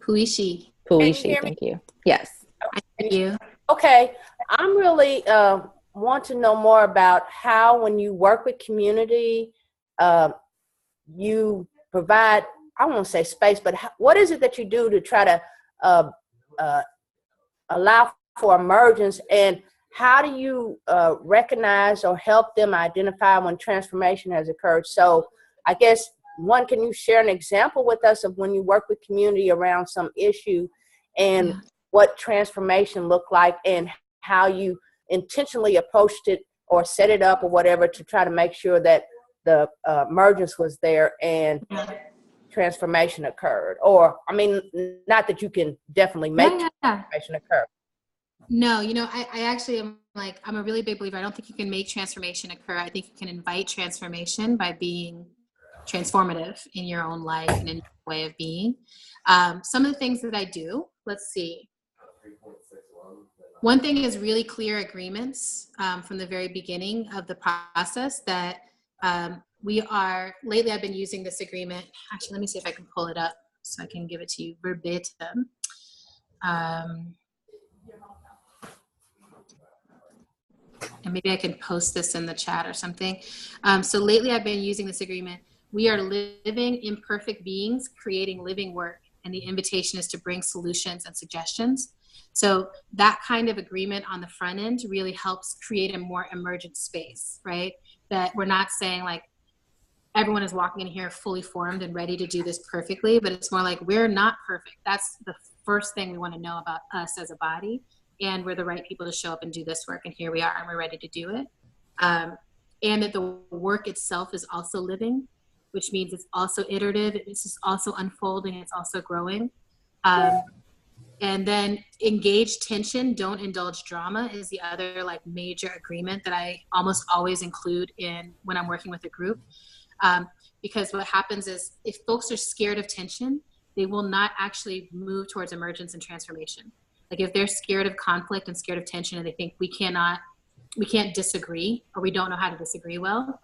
Puishi, thank you. Yes. I hear you. Okay, I'm really want to know more about how, when you work with community, you provide, I won't say space, but what is it that you do to try to allow for emergence, and how do you recognize or help them identify when transformation has occurred? So I guess, one, can you share an example with us of when you work with community around some issue and what transformation looked like, and how you intentionally approached it or set it up or whatever to try to make sure that the emergence was there and transformation occurred? Or, I mean, not that you can definitely make transformation occur. No, you know, I actually am like, I'm a really big believer. I don't think you can make transformation occur. I think you can invite transformation by being transformative in your own life and in your way of being. Some of the things that I do, let's see. One thing is really clear agreements from the very beginning of the process that lately I've been using this agreement. Actually, let me see if I can pull it up so I can give it to you verbatim. And maybe I can post this in the chat or something. So lately I've been using this agreement. We are living imperfect beings creating living work, and the invitation is to bring solutions and suggestions. So that kind of agreement on the front end really helps create a more emergent space, right? That we're not saying like everyone is walking in here fully formed and ready to do this perfectly, but it's more like we're not perfect. That's the first thing we want to know about us as a body, and we're the right people to show up and do this work, and here we are and we're ready to do it. And that the work itself is also living, which means it's also iterative, it's just also unfolding, it's also growing. And then engage tension, don't indulge drama is the other like major agreement that I almost always include in when I'm working with a group. Because what happens is if folks are scared of tension, they will not actually move towards emergence and transformation. Like if they're scared of conflict and scared of tension and they think we can't disagree, or we don't know how to disagree well,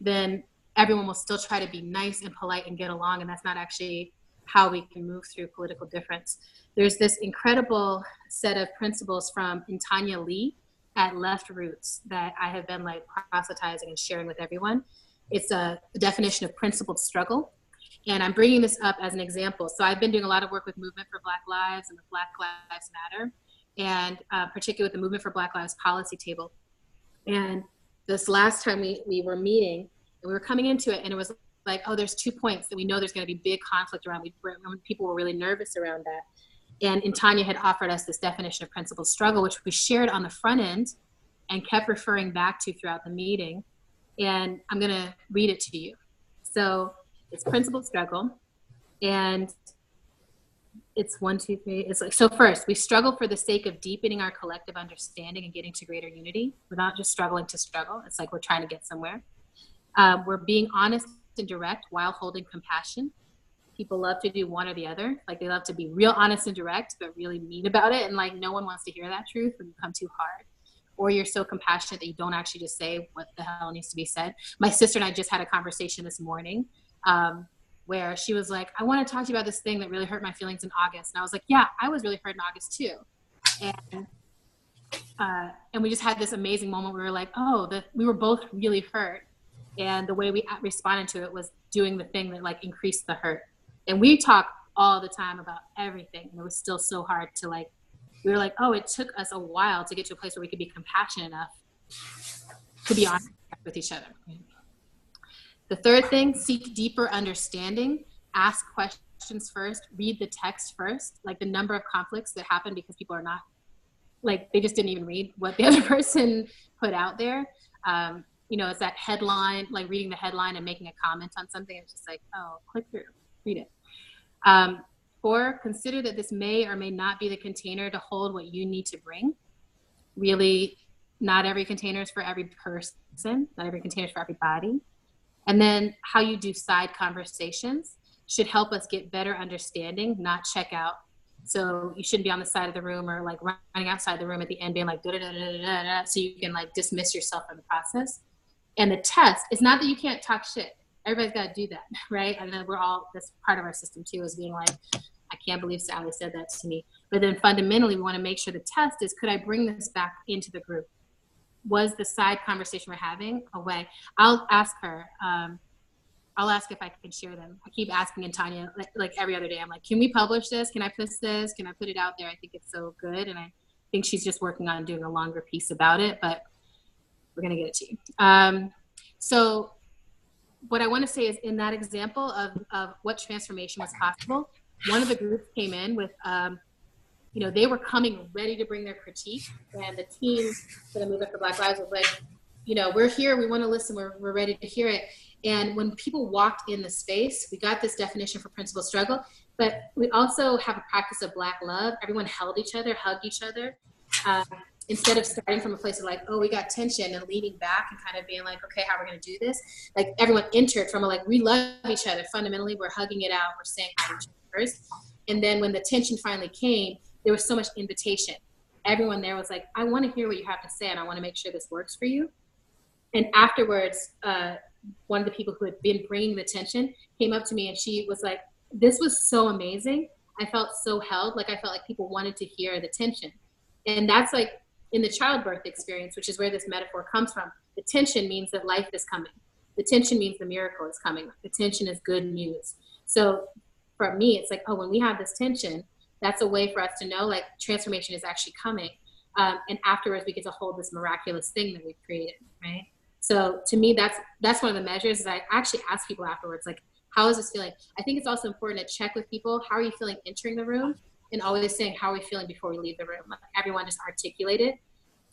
then everyone will still try to be nice and polite and get along, and that's not actually how we can move through political difference. There's this incredible set of principles from Intanya Lee at Left Roots that I have been like proselytizing and sharing with everyone. It's a definition of principled struggle. And I'm bringing this up as an example. So I've been doing a lot of work with Movement for Black Lives and the Black Lives Matter, and particularly with the Movement for Black Lives policy table. And this last time we were meeting, and we were coming into it, and it was like, oh, there's 2 points that we know there's going to be big conflict around. People were really nervous around that. And Intanya had offered us this definition of principled struggle, which we shared on the front end and kept referring back to throughout the meeting. And I'm going to read it to you. So it's principled struggle. And it's 1, 2, 3. It's like, so first, we struggle for the sake of deepening our collective understanding and getting to greater unity. We're not just struggling to struggle. It's like we're trying to get somewhere. We're being honest and direct while holding compassion. People love to do one or the other. Like they love to be real honest and direct, but really mean about it. And like no one wants to hear that truth when you come too hard. Or you're so compassionate that you don't actually just say what the hell needs to be said. My sister and I just had a conversation this morning where she was like, I want to talk to you about this thing that really hurt my feelings in August. And I was like, yeah, I was really hurt in August too. And we just had this amazing moment where we were like, we were both really hurt. And the way we responded to it was doing the thing that like increased the hurt. And we talk all the time about everything. And it was still so hard to like, we were like, it took us a while to get to a place where we could be compassionate enough to be honest with each other. The third thing, seek deeper understanding, ask questions first, read the text first, like the number of conflicts that happen because people are not, like they just didn't even read what the other person put out there. It's that headline, like reading the headline and making a comment on something. It's just like, click through, read it. 4, consider that this may or may not be the container to hold what you need to bring. Really, not every container is for every person, not every container is for everybody. And then how you do side conversations should help us get better understanding, not check out. So you shouldn't be on the side of the room or like running outside the room at the end being like, da, da, da, da, da, da, so you can like dismiss yourself from the process. And the test is not that you can't talk shit. Everybody's got to do that, right? And then that's part of our system too, is being like, I can't believe Sally said that to me. But then fundamentally, we want to make sure the test is, could I bring this back into the group? Was the side conversation we're having a way? I'll ask her, I'll ask if I can share them. I keep asking Tanya, like every other day, I'm like, can we publish this? Can I post this? Can I put it out there? I think it's so good. And I think she's just working on doing a longer piece about it, but we're going to get it to you. So what I want to say is, in that example of what transformation was possible, one of the groups came in with, they were coming ready to bring their critique, and the team for the Movement for Black Lives was like, we're here, we want to listen, we're ready to hear it. And when people walked in the space, we got this definition for principal struggle, but we also have a practice of Black love. Everyone held each other, hugged each other. Instead of starting from a place of like, we got tension, and leaning back and kind of being like, okay, how are we going to do this? Like everyone entered from a like, we love each other. Fundamentally, we're hugging it out. We're saying hi to each other first. And then when the tension finally came, there was so much invitation. Everyone there was like, I want to hear what you have to say, and I want to make sure this works for you. And afterwards, one of the people who had been bringing the tension came up to me, and she was like, this was so amazing. I felt so held. Like I felt like people wanted to hear the tension. And that's like in the childbirth experience, which is where this metaphor comes from. The tension means that life is coming. The tension means the miracle is coming. The tension is good news. So for me, it's like, when we have this tension, that's a way for us to know like transformation is actually coming. And afterwards, we get to hold this miraculous thing that we've created, right? So to me, that's one of the measures, is I actually ask people afterwards, like, how is this feeling? I think it's also important to check with people, how are you feeling entering the room? And always saying, how are we feeling before we leave the room? Like, everyone just articulate it.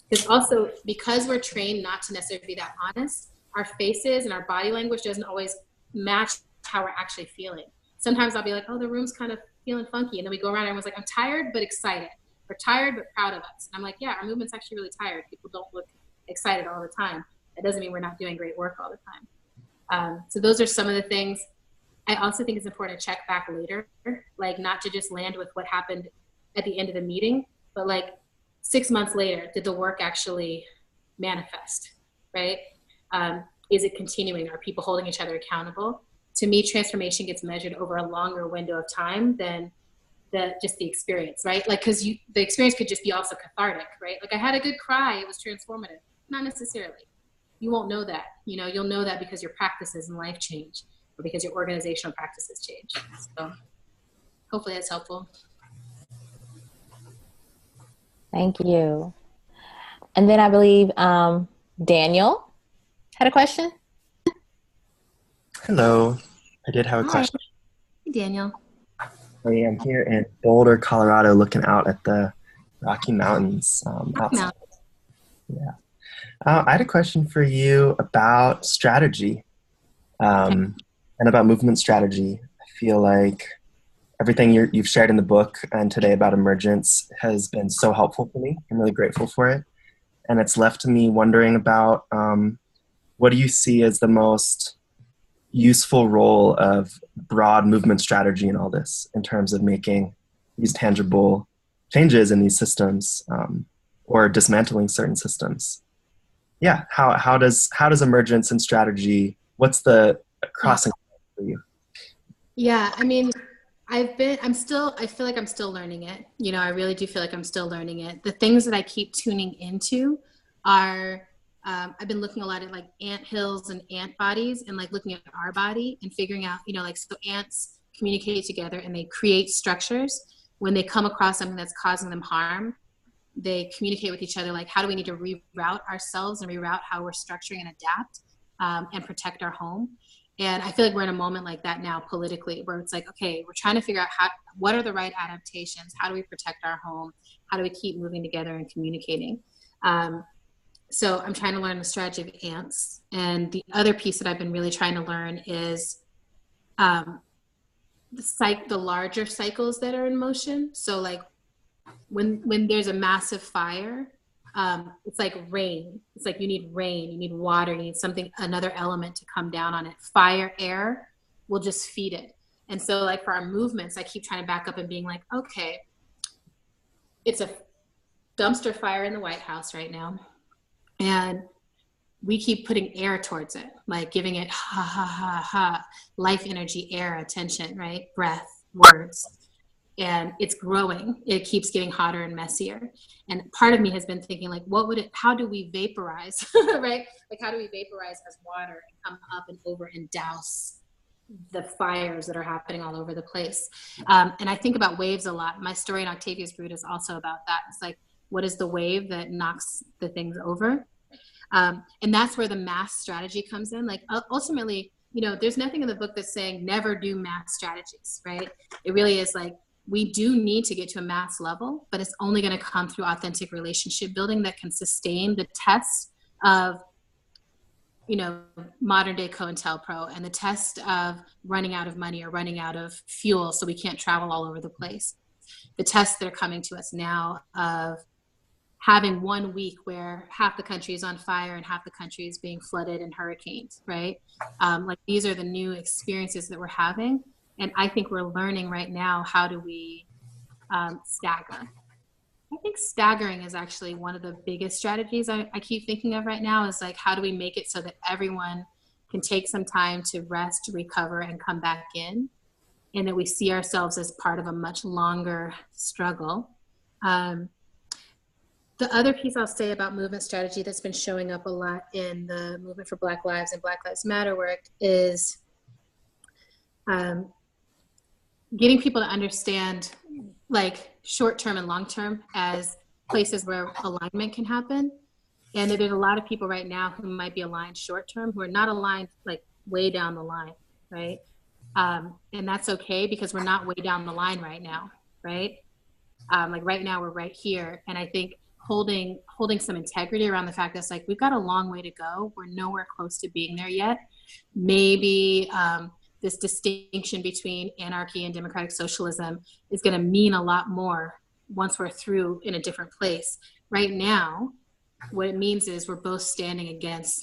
Because we're trained not to necessarily be that honest, our faces and our body language doesn't always match how we're actually feeling. Sometimes I'll be like, the room's kind of feeling funky. And then we go around and everyone's like, I'm tired, but excited. We're tired, but proud of us. And I'm like, yeah, our movement's actually really tired. People don't look excited all the time. That doesn't mean we're not doing great work all the time. So those are some of the things. I also think it's important to check back later, like not to just land with what happened at the end of the meeting, but like 6 months later, did the work actually manifest, right? Is it continuing? Are people holding each other accountable? To me, transformation gets measured over a longer window of time than just the experience, right? Like, because the experience could just be also cathartic, right? Like I had a good cry, it was transformative. Not necessarily. You won't know that. You'll know that because your practices in life change, or because your organizational practices change. So hopefully that's helpful. Thank you. And then I believe Daniel had a question. Hello. I did have a question. Hey, Daniel. I am here in Boulder, Colorado, looking out at the Rocky Mountains. Yeah. I had a question for you about strategy and about movement strategy. I feel like everything you've shared in the book and today about emergence has been so helpful for me. I'm really grateful for it. And it's left me wondering about what do you see as the most useful role of broad movement strategy in all this in terms of making these tangible changes in these systems or dismantling certain systems? Yeah, how does emergence and strategy, what's the crossing for you? Yeah, I mean, I feel like I'm still learning it. You know, I really do feel like I'm still learning it. The things that I keep tuning into are, I've been looking a lot at like ant hills and ant bodies and like looking at our body and figuring out, you know, like, so ants communicate together and they create structures. When they come across something that's causing them harm, they communicate with each other, like, how do we need to reroute ourselves and reroute how we're structuring and adapt and protect our home. And I feel like we're in a moment like that now politically, where it's like, okay, we're trying to figure out what are the right adaptations? How do we protect our home? How do we keep moving together and communicating? So I'm trying to learn the strategy of ants. And the other piece that I've been really trying to learn is the larger cycles that are in motion. So like when there's a massive fire, it's like rain. It's like you need rain, you need water, you need something, another element to come down on it. Fire, air will just feed it. And so like for our movements, I keep trying to back up and being like, okay, it's a dumpster fire in the White House right now. And we keep putting air towards it, like giving it life energy, air, attention, right? Breath, words. And it's growing. It keeps getting hotter and messier. And part of me has been thinking like, how do we vaporize, right? Like how do we vaporize as water and come up and over and douse the fires that are happening all over the place? And I think about waves a lot. My story in Octavia's Brood is also about that. It's like, what is the wave that knocks the things over? And that's where the mass strategy comes in. Like ultimately, you know, there's nothing in the book that's saying never do mass strategies, right? It really is like, we do need to get to a mass level, but it's only going to come through authentic relationship building that can sustain the test of, you know, modern day COINTELPRO and the test of running out of money or running out of fuel so we can't travel all over the place. The tests that are coming to us now of having 1 week where half the country is on fire and half the country is being flooded in hurricanes, right? Like these are the new experiences that we're having. And I think we're learning right now, how do we stagger? I think staggering is actually one of the biggest strategies I keep thinking of right now, is like, how do we make it so that everyone can take some time to rest, recover, and come back in, and that we see ourselves as part of a much longer struggle. The other piece I'll say about movement strategy that's been showing up a lot in the movement for Black Lives and Black Lives Matter work is getting people to understand like short-term and long-term as places where alignment can happen. And that there's a lot of people right now who might be aligned short-term who are not aligned like way down the line, right? And that's okay, because we're not way down the line right now, right? Like right now we're right here. And I think holding some integrity around the fact that it's like, we've got a long way to go. We're nowhere close to being there yet. Maybe this distinction between anarchy and democratic socialism is going to mean a lot more once we're through in a different place. Right now, what it means is we're both standing against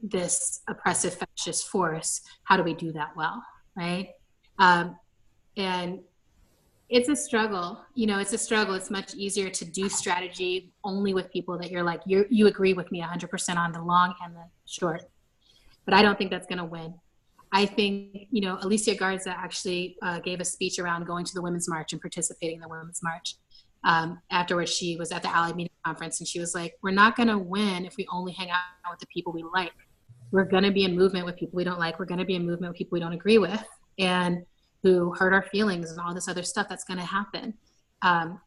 this oppressive fascist force. How do we do that well, right? And it's a struggle. You know, it's a struggle. It's much easier to do strategy only with people that you're like, you agree with me 100% on the long and the short. But I don't think that's going to win. I think, you know, Alicia Garza actually gave a speech around going to the Women's March and participating in the Women's March. Afterwards, she was at the Ally Meeting Conference, and she was like, we're not going to win if we only hang out with the people we like. We're going to be in movement with people we don't like. We're going to be in movement with people we don't agree with, and who hurt our feelings and all this other stuff that's going to happen.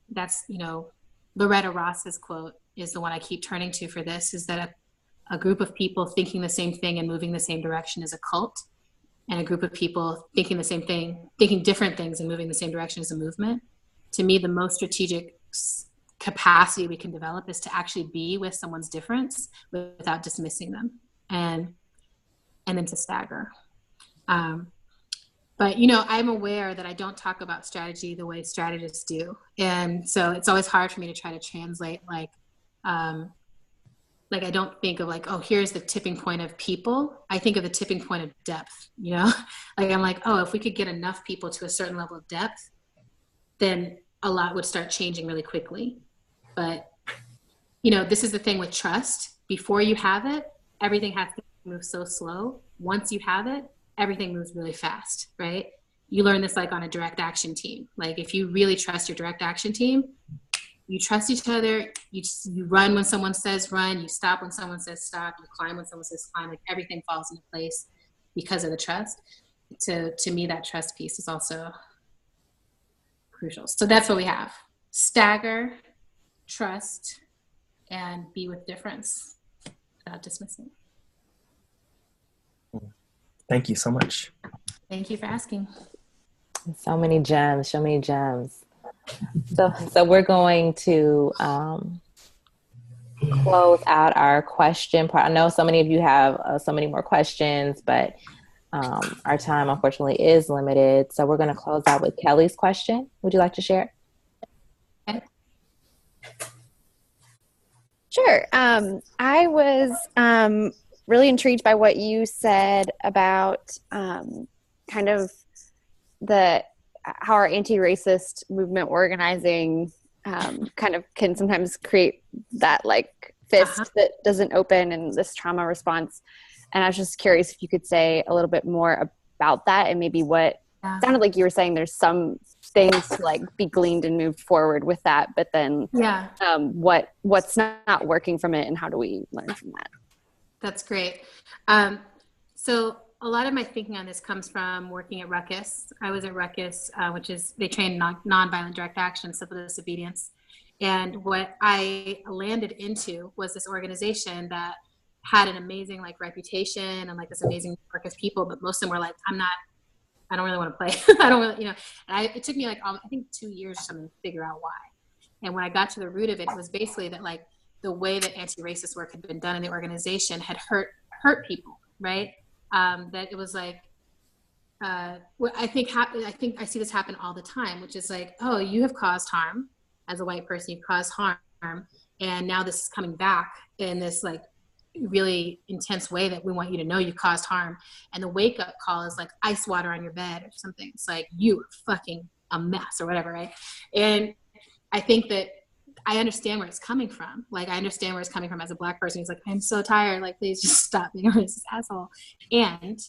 That's, you know, Loretta Ross's quote is the one I keep turning to for this, is that a group of people thinking the same thing and moving the same direction is a cult. And a group of people thinking the same thing, thinking different things and moving the same direction as a movement. To me, the most strategic capacity we can develop is to actually be with someone's difference without dismissing them, and then to stagger. But, you know, I'm aware that I don't talk about strategy the way strategists do. And so it's always hard for me to try to translate, like I don't think of like, oh, here's the tipping point of people. I think of the tipping point of depth, you know? Like, I'm like, oh, if we could get enough people to a certain level of depth, then a lot would start changing really quickly. But, you know, this is the thing with trust. Before you have it, everything has to move so slow. Once you have it, everything moves really fast, right? You learn this like on a direct action team. Like if you really trust your direct action team, you trust each other, you run when someone says run, you stop when someone says stop, you climb when someone says climb, like everything falls into place because of the trust. To me, that trust piece is also crucial. So that's what we have. Stagger, trust, and be with difference without dismissing. Thank you so much. Thank you for asking. So many gems, so many gems. So we're going to close out our question part. I know so many of you have so many more questions, but our time unfortunately is limited. So we're going to close out with Kelly's question. Would you like to share it? Sure. I was really intrigued by what you said about kind of how our anti-racist movement organizing kind of can sometimes create that like fist that doesn't open and this trauma response. And I was just curious if you could say a little bit more about that and maybe what sounded like you were saying there's some things to like be gleaned and moved forward with that, but then what's not working from it and how do we learn from that? That's great. So a lot of my thinking on this comes from working at Ruckus. I was at Ruckus, which is, they train nonviolent direct action, civil disobedience. And what I landed into was this organization that had an amazing like reputation and like this amazing network of people, but most of them were like, I don't really want to play. I don't really, you know, and it took me like, I think 2 years or something to figure out why. And when I got to the root of it, it was basically that like the way that anti-racist work had been done in the organization had hurt people, right? That it was like, I think I see this happen all the time, which is like, oh, you have caused harm as a white person, you've caused harm, and now this is coming back in this like really intense way that we want you to know you caused harm. And the wake up call is like ice water on your bed or something. It's like, you are fucking a mess or whatever, right? And I think that I understand where it's coming from. Like, I understand where it's coming from as a Black person. He's like, I'm so tired. Like, please just stop being a racist asshole. And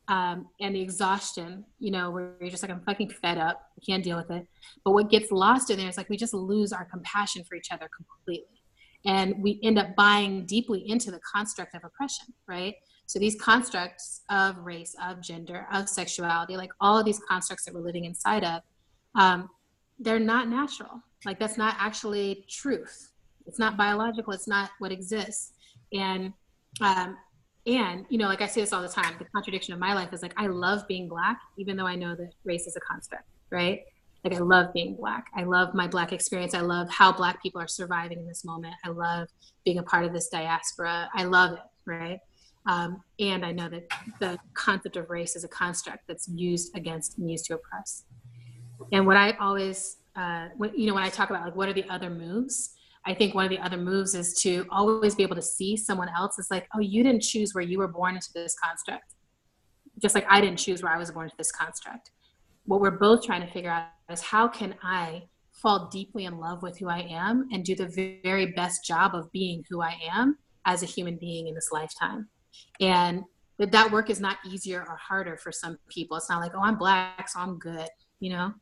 the exhaustion, you know, where you're just like, I'm fucking fed up. I can't deal with it. But what gets lost in there is like, we just lose our compassion for each other completely. And we end up buying deeply into the construct of oppression, right? So these constructs of race, of gender, of sexuality, like all of these constructs that we're living inside of, they're not natural. Like, that's not actually truth. It's not biological. It's not what exists. And you know, like I say this all the time, the contradiction of my life is like, I love being Black, even though I know that race is a construct, right? Like, I love being Black. I love my Black experience. I love how Black people are surviving in this moment. I love being a part of this diaspora. I love it, right? And I know that the concept of race is a construct that's used against and used to oppress. And what I always, when I talk about like, what are the other moves? I think one of the other moves is to always be able to see someone else as like, oh, you didn't choose where you were born into this construct. Just like I didn't choose where I was born into this construct. What we're both trying to figure out is how can I fall deeply in love with who I am and do the very best job of being who I am as a human being in this lifetime. And that work is not easier or harder for some people. It's not like, oh, I'm Black, so I'm good, you know?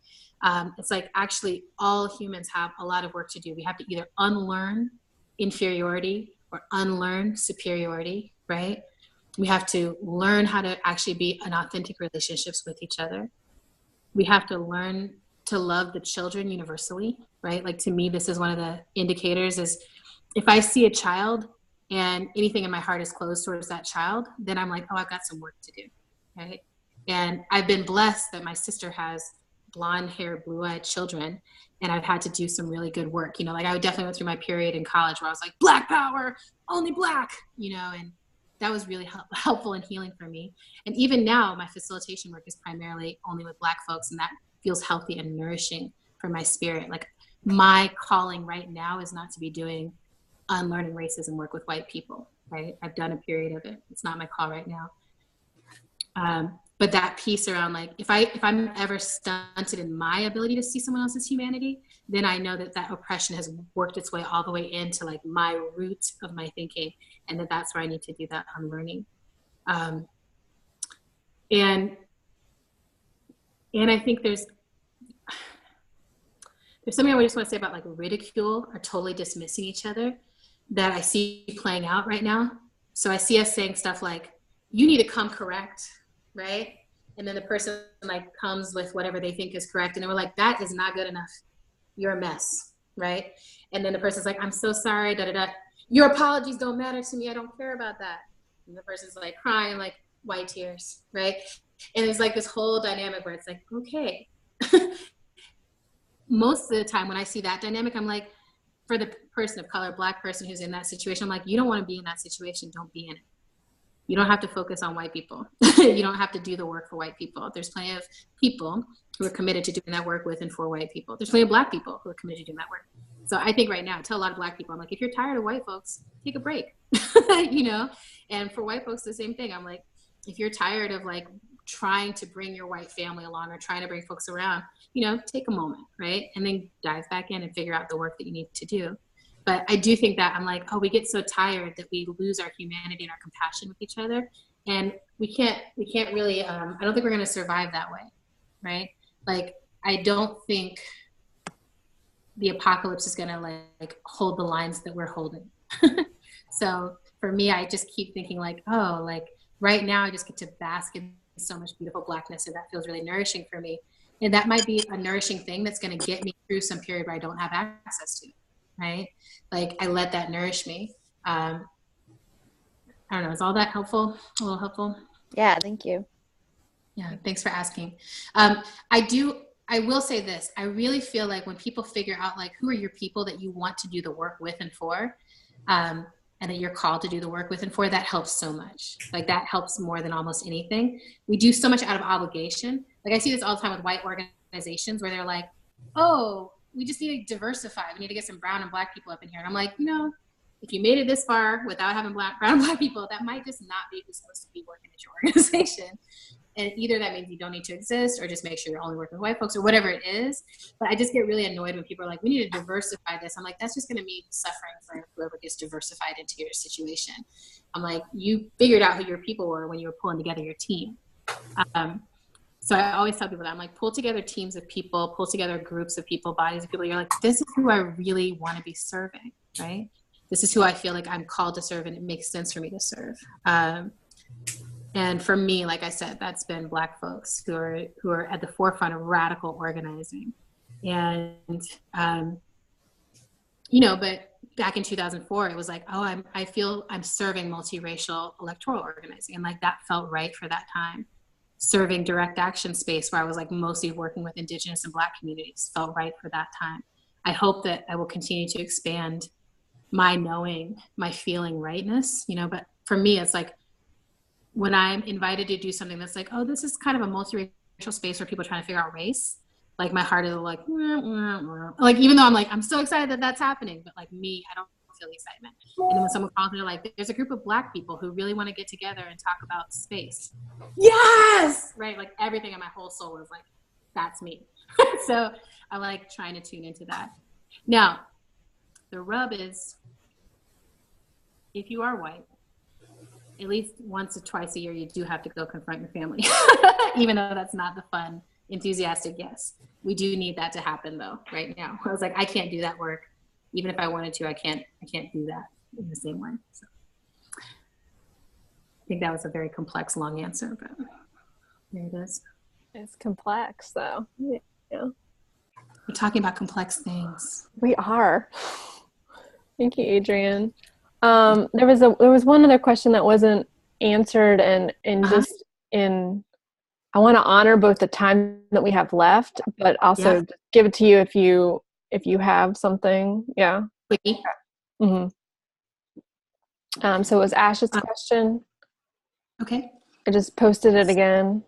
It's like, actually all humans have a lot of work to do. We have to either unlearn inferiority or unlearn superiority, right? We have to learn how to actually be in authentic relationships with each other. We have to learn to love the children universally, right? Like, to me, this is one of the indicators is if I see a child and anything in my heart is closed towards that child, then I'm like, oh, I've got some work to do, right? And I've been blessed that my sister has blonde hair, blue-eyed children, and I've had to do some really good work. You know, like I definitely went through my period in college where I was like, Black power, only Black, you know, and that was really helpful and healing for me. And even now, my facilitation work is primarily only with Black folks, and that feels healthy and nourishing for my spirit. Like, my calling right now is not to be doing unlearning racism work with white people, right? I've done a period of it. It's not my call right now. But that piece around, like, if I'm ever stunted in my ability to see someone else's humanity, then I know that oppression has worked its way all the way into like my root of my thinking, and that's where I need to do that unlearning. And I think there's something I just want to say about like ridicule or totally dismissing each other that I see playing out right now. So I see us saying stuff like, you need to come correct, right? And then the person like comes with whatever they think is correct. And we're like, that is not good enough. You're a mess, right? And then the person's like, I'm so sorry, da da da. Your apologies don't matter to me. I don't care about that. And the person's like crying, like white tears, right? And it's like this whole dynamic where it's like, okay. Most of the time when I see that dynamic, I'm like, for the person of color, Black person who's in that situation, I'm like, you don't want to be in that situation. Don't be in it. You don't have to focus on white people. You don't have to do the work for white people. There's plenty of people who are committed to doing that work with and for white people. There's plenty of Black people who are committed to doing that work. So I think right now, I tell a lot of Black people, I'm like, if you're tired of white folks, take a break, you know? And for white folks, the same thing. I'm like, if you're tired of like trying to bring your white family along or trying to bring folks around, you know, take a moment, right? And then dive back in and figure out the work that you need to do. But I do think that I'm like, oh, we get so tired that we lose our humanity and our compassion with each other. And we can't really, I don't think we're going to survive that way, right? Like, I don't think the apocalypse is going to like hold the lines that we're holding. So for me, I just keep thinking like, oh, like right now I just get to bask in so much beautiful Blackness, and that feels really nourishing for me. And that might be a nourishing thing that's going to get me through some period where I don't have access to it. Right? Like, I let that nourish me. I don't know. Is all that helpful? A little helpful? Yeah, thank you. Yeah, thanks for asking. I will say this. I really feel like when people figure out like who are your people that you want to do the work with and for, and that you're called to do the work with and for, that helps so much. Like, that helps more than almost anything. We do so much out of obligation. Like, I see this all the time with white organizations where they're like, oh, we just need to diversify. We need to get some brown and Black people up in here. And I'm like, you know, if you made it this far without having brown and Black people, that might just not be who's supposed to be working at your organization. And either that means you don't need to exist, or just make sure you're only working with white folks, or whatever it is. But I just get really annoyed when people are like, we need to diversify this. I'm like, that's just going to mean suffering for whoever gets diversified into your situation. I'm like, you figured out who your people were when you were pulling together your team. So I always tell people that. I'm like, pull together teams of people, pull together groups of people, bodies of people. You're like, this is who I really want to be serving, right? This is who I feel like I'm called to serve, and it makes sense for me to serve. And for me, like I said, that's been Black folks who are at the forefront of radical organizing. And, you know, but back in 2004, it was like, oh, I feel I'm serving multiracial electoral organizing. And like, that felt right for that time. Serving direct action space where I was like mostly working with Indigenous and Black communities felt right for that time. I hope that I will continue to expand my knowing, my feeling rightness, you know, but for me, it's like when I'm invited to do something that's like, oh, this is kind of a multiracial space where people are trying to figure out race. Like, my heart is like, like, even though I'm like, I'm so excited that that's happening, but like me, I don't feel the excitement. And then when someone calls me, like, there's a group of Black people who really want to get together and talk about space. Yes! Right? Like, everything in my whole soul is like, that's me. So I like trying to tune into that. Now, the rub is, if you are white, at least once or twice a year, you do have to go confront your family, even though that's not the fun, enthusiastic yes. We do need that to happen though, right now. I was like, I can't do that work. Even if I wanted to, I can't do that in the same way. So I think that was a very complex, long answer, but there it is. It's complex though. Yeah. We're talking about complex things. We are. Thank you, Adrienne. There was one other question that wasn't answered, and just in, I want to honor both the time that we have left, but also give it to you if you have something. Yeah. Quickie. Mm-hmm. So it was Ash's question. Okay. I just posted it again.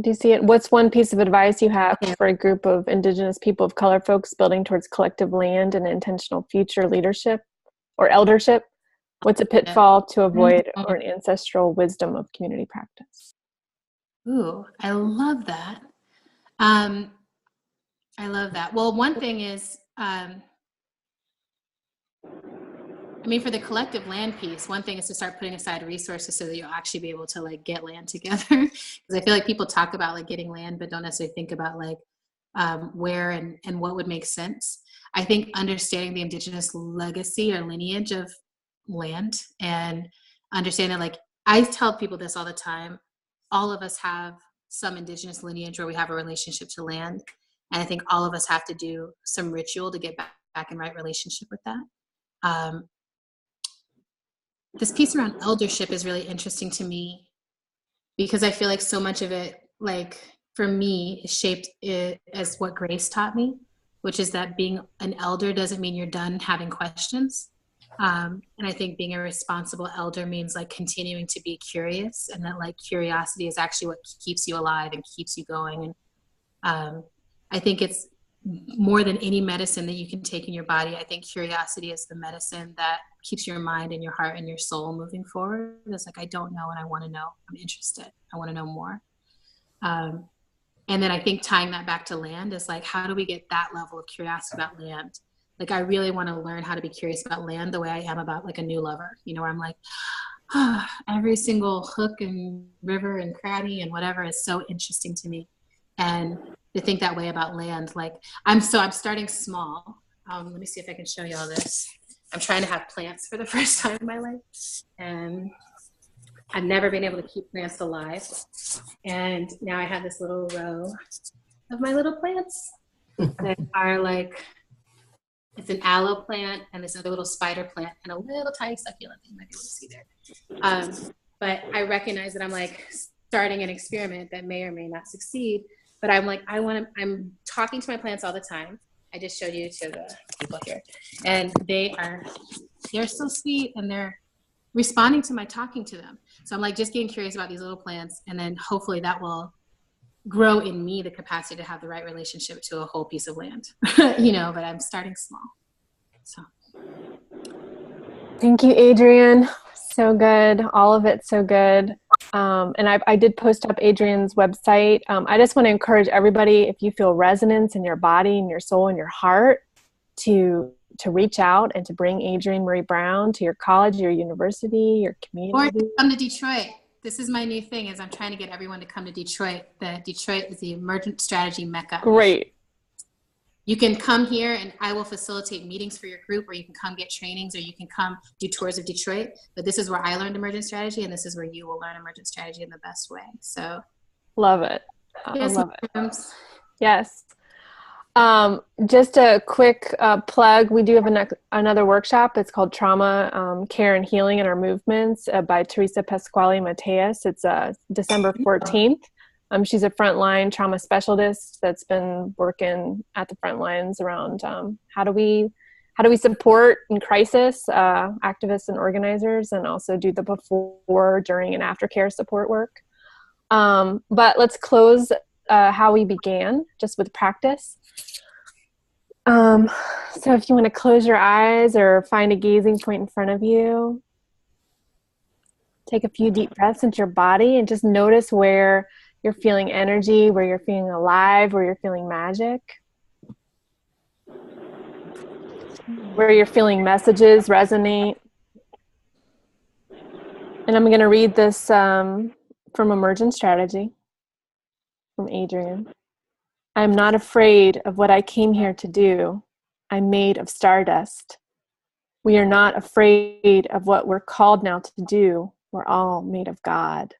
Do you see it? What's one piece of advice you have for a group of Indigenous people of color folks building towards collective land and intentional future leadership or eldership? What's a pitfall to avoid or an ancestral wisdom of community practice? Ooh, I love that. I love that. Well, one thing is, for the collective land piece, one thing is to start putting aside resources so that you'll actually be able to like get land together. Because I feel like people talk about like getting land, but don't necessarily think about like where and what would make sense. I think understanding the Indigenous legacy or lineage of land and understanding, like, I tell people this all the time, all of us have some Indigenous lineage where we have a relationship to land. And I think all of us have to do some ritual to get back in right relationship with that. This piece around eldership is really interesting to me because I feel like so much of it, like for me, is shaped as what Grace taught me, which is that being an elder doesn't mean you're done having questions. And I think being a responsible elder means like continuing to be curious, and that like curiosity is actually what keeps you alive and keeps you going. And I think it's more than any medicine that you can take in your body. I think curiosity is the medicine that keeps your mind and your heart and your soul moving forward. It's like, I don't know and I want to know. I'm interested. I want to know more. And then I think tying that back to land is like, how do we get that level of curiosity about land? Like, I really want to learn how to be curious about land the way I am about like a new lover, where I'm like, every single hook and river and cranny and whatever is so interesting to me. And to think that way about land, like I'm starting small. Let me see if I can show you all this. I'm trying to have plants for the first time in my life, and I've never been able to keep plants alive. And now I have this little row of my little plants that are like, it's an aloe plant and this other little spider plant and a little tiny succulent that you might be able to see there. But I recognize that I'm like starting an experiment that may or may not succeed. But I'm like, I'm talking to my plants all the time. I just showed you to the people here. And they're so sweet and they're responding to my talking to them. So I'm like just getting curious about these little plants, and then hopefully that will grow in me the capacity to have the right relationship to a whole piece of land, but I'm starting small. So. Thank you, Adrienne. So good. All of it so good. And I did post up Adrienne's website. I just want to encourage everybody, if you feel resonance in your body and your soul and your heart, to reach out and to bring Adrienne Maree Brown to your college, your university, your community. Or come to Detroit. This is my new thing, is I'm trying to get everyone to come to Detroit. Detroit is the Emergent Strategy Mecca. Great. You can come here and I will facilitate meetings for your group, or you can come get trainings, or you can come do tours of Detroit. But this is where I learned Emergent Strategy, and this is where you will learn Emergent Strategy in the best way. So love it. I love it. Yes. Just a quick plug. We do have another workshop. It's called Trauma, Care and Healing in Our Movements by Teresa Pasquale Mateus. It's December 14th. She's a frontline trauma specialist that's been working at the front lines around how do we support in crisis activists and organizers, and also do the before, during, and aftercare support work. But let's close how we began, just with practice. So if you want to close your eyes or find a gazing point in front of you, take a few deep breaths into your body and just notice where you're feeling energy, where you're feeling alive, where you're feeling magic, where you're feeling messages resonate. And I'm going to read this from Emergent Strategy from Adrienne. I am not afraid of what I came here to do. I'm made of stardust. We are not afraid of what we're called now to do. We're all made of God.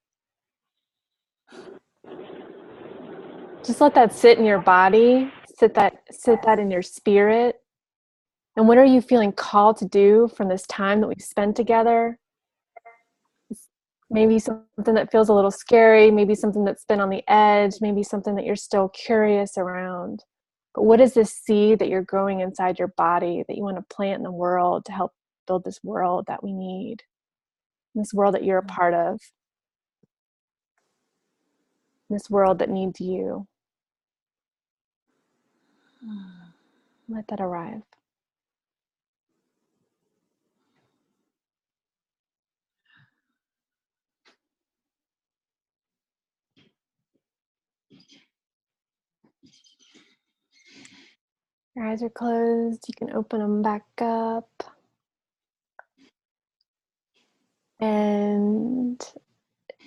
Just let that sit in your body. Sit that in your spirit. And what are you feeling called to do from this time that we've spent together? Maybe something that feels a little scary, maybe something that's been on the edge, maybe something that you're still curious around. But what is this seed that you're growing inside your body that you want to plant in the world to help build this world that we need? this world that you're a part of, this world that needs you. Let that arrive. Your eyes are closed. You can open them back up. And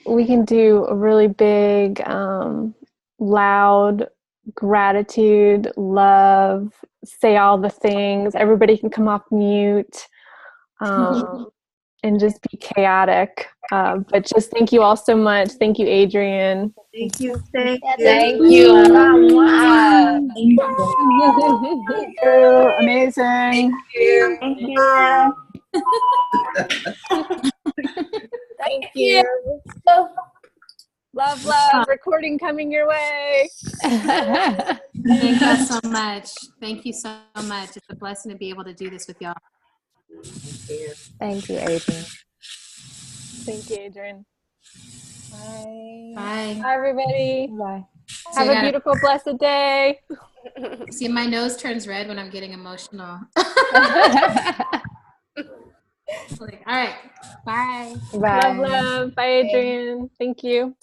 we can do a really big, loud gratitude, love, say all the things. Everybody can come off mute and just be chaotic. But just thank you all so much. Thank you, Adrienne. Thank you. Thank you. Thank you. Thank you. Amazing. Thank you. Thank you. Love, love. Recording coming your way. Thank you so much. Thank you so much. It's a blessing to be able to do this with y'all. Thank you, Adrienne. Thank you, Adrienne. Bye. Bye. Bye, everybody. Bye. So Have a beautiful, blessed day. see, my nose turns red when I'm getting emotional. Like, all right. Bye. Bye. Love, love. Bye, Adrienne. Thank you.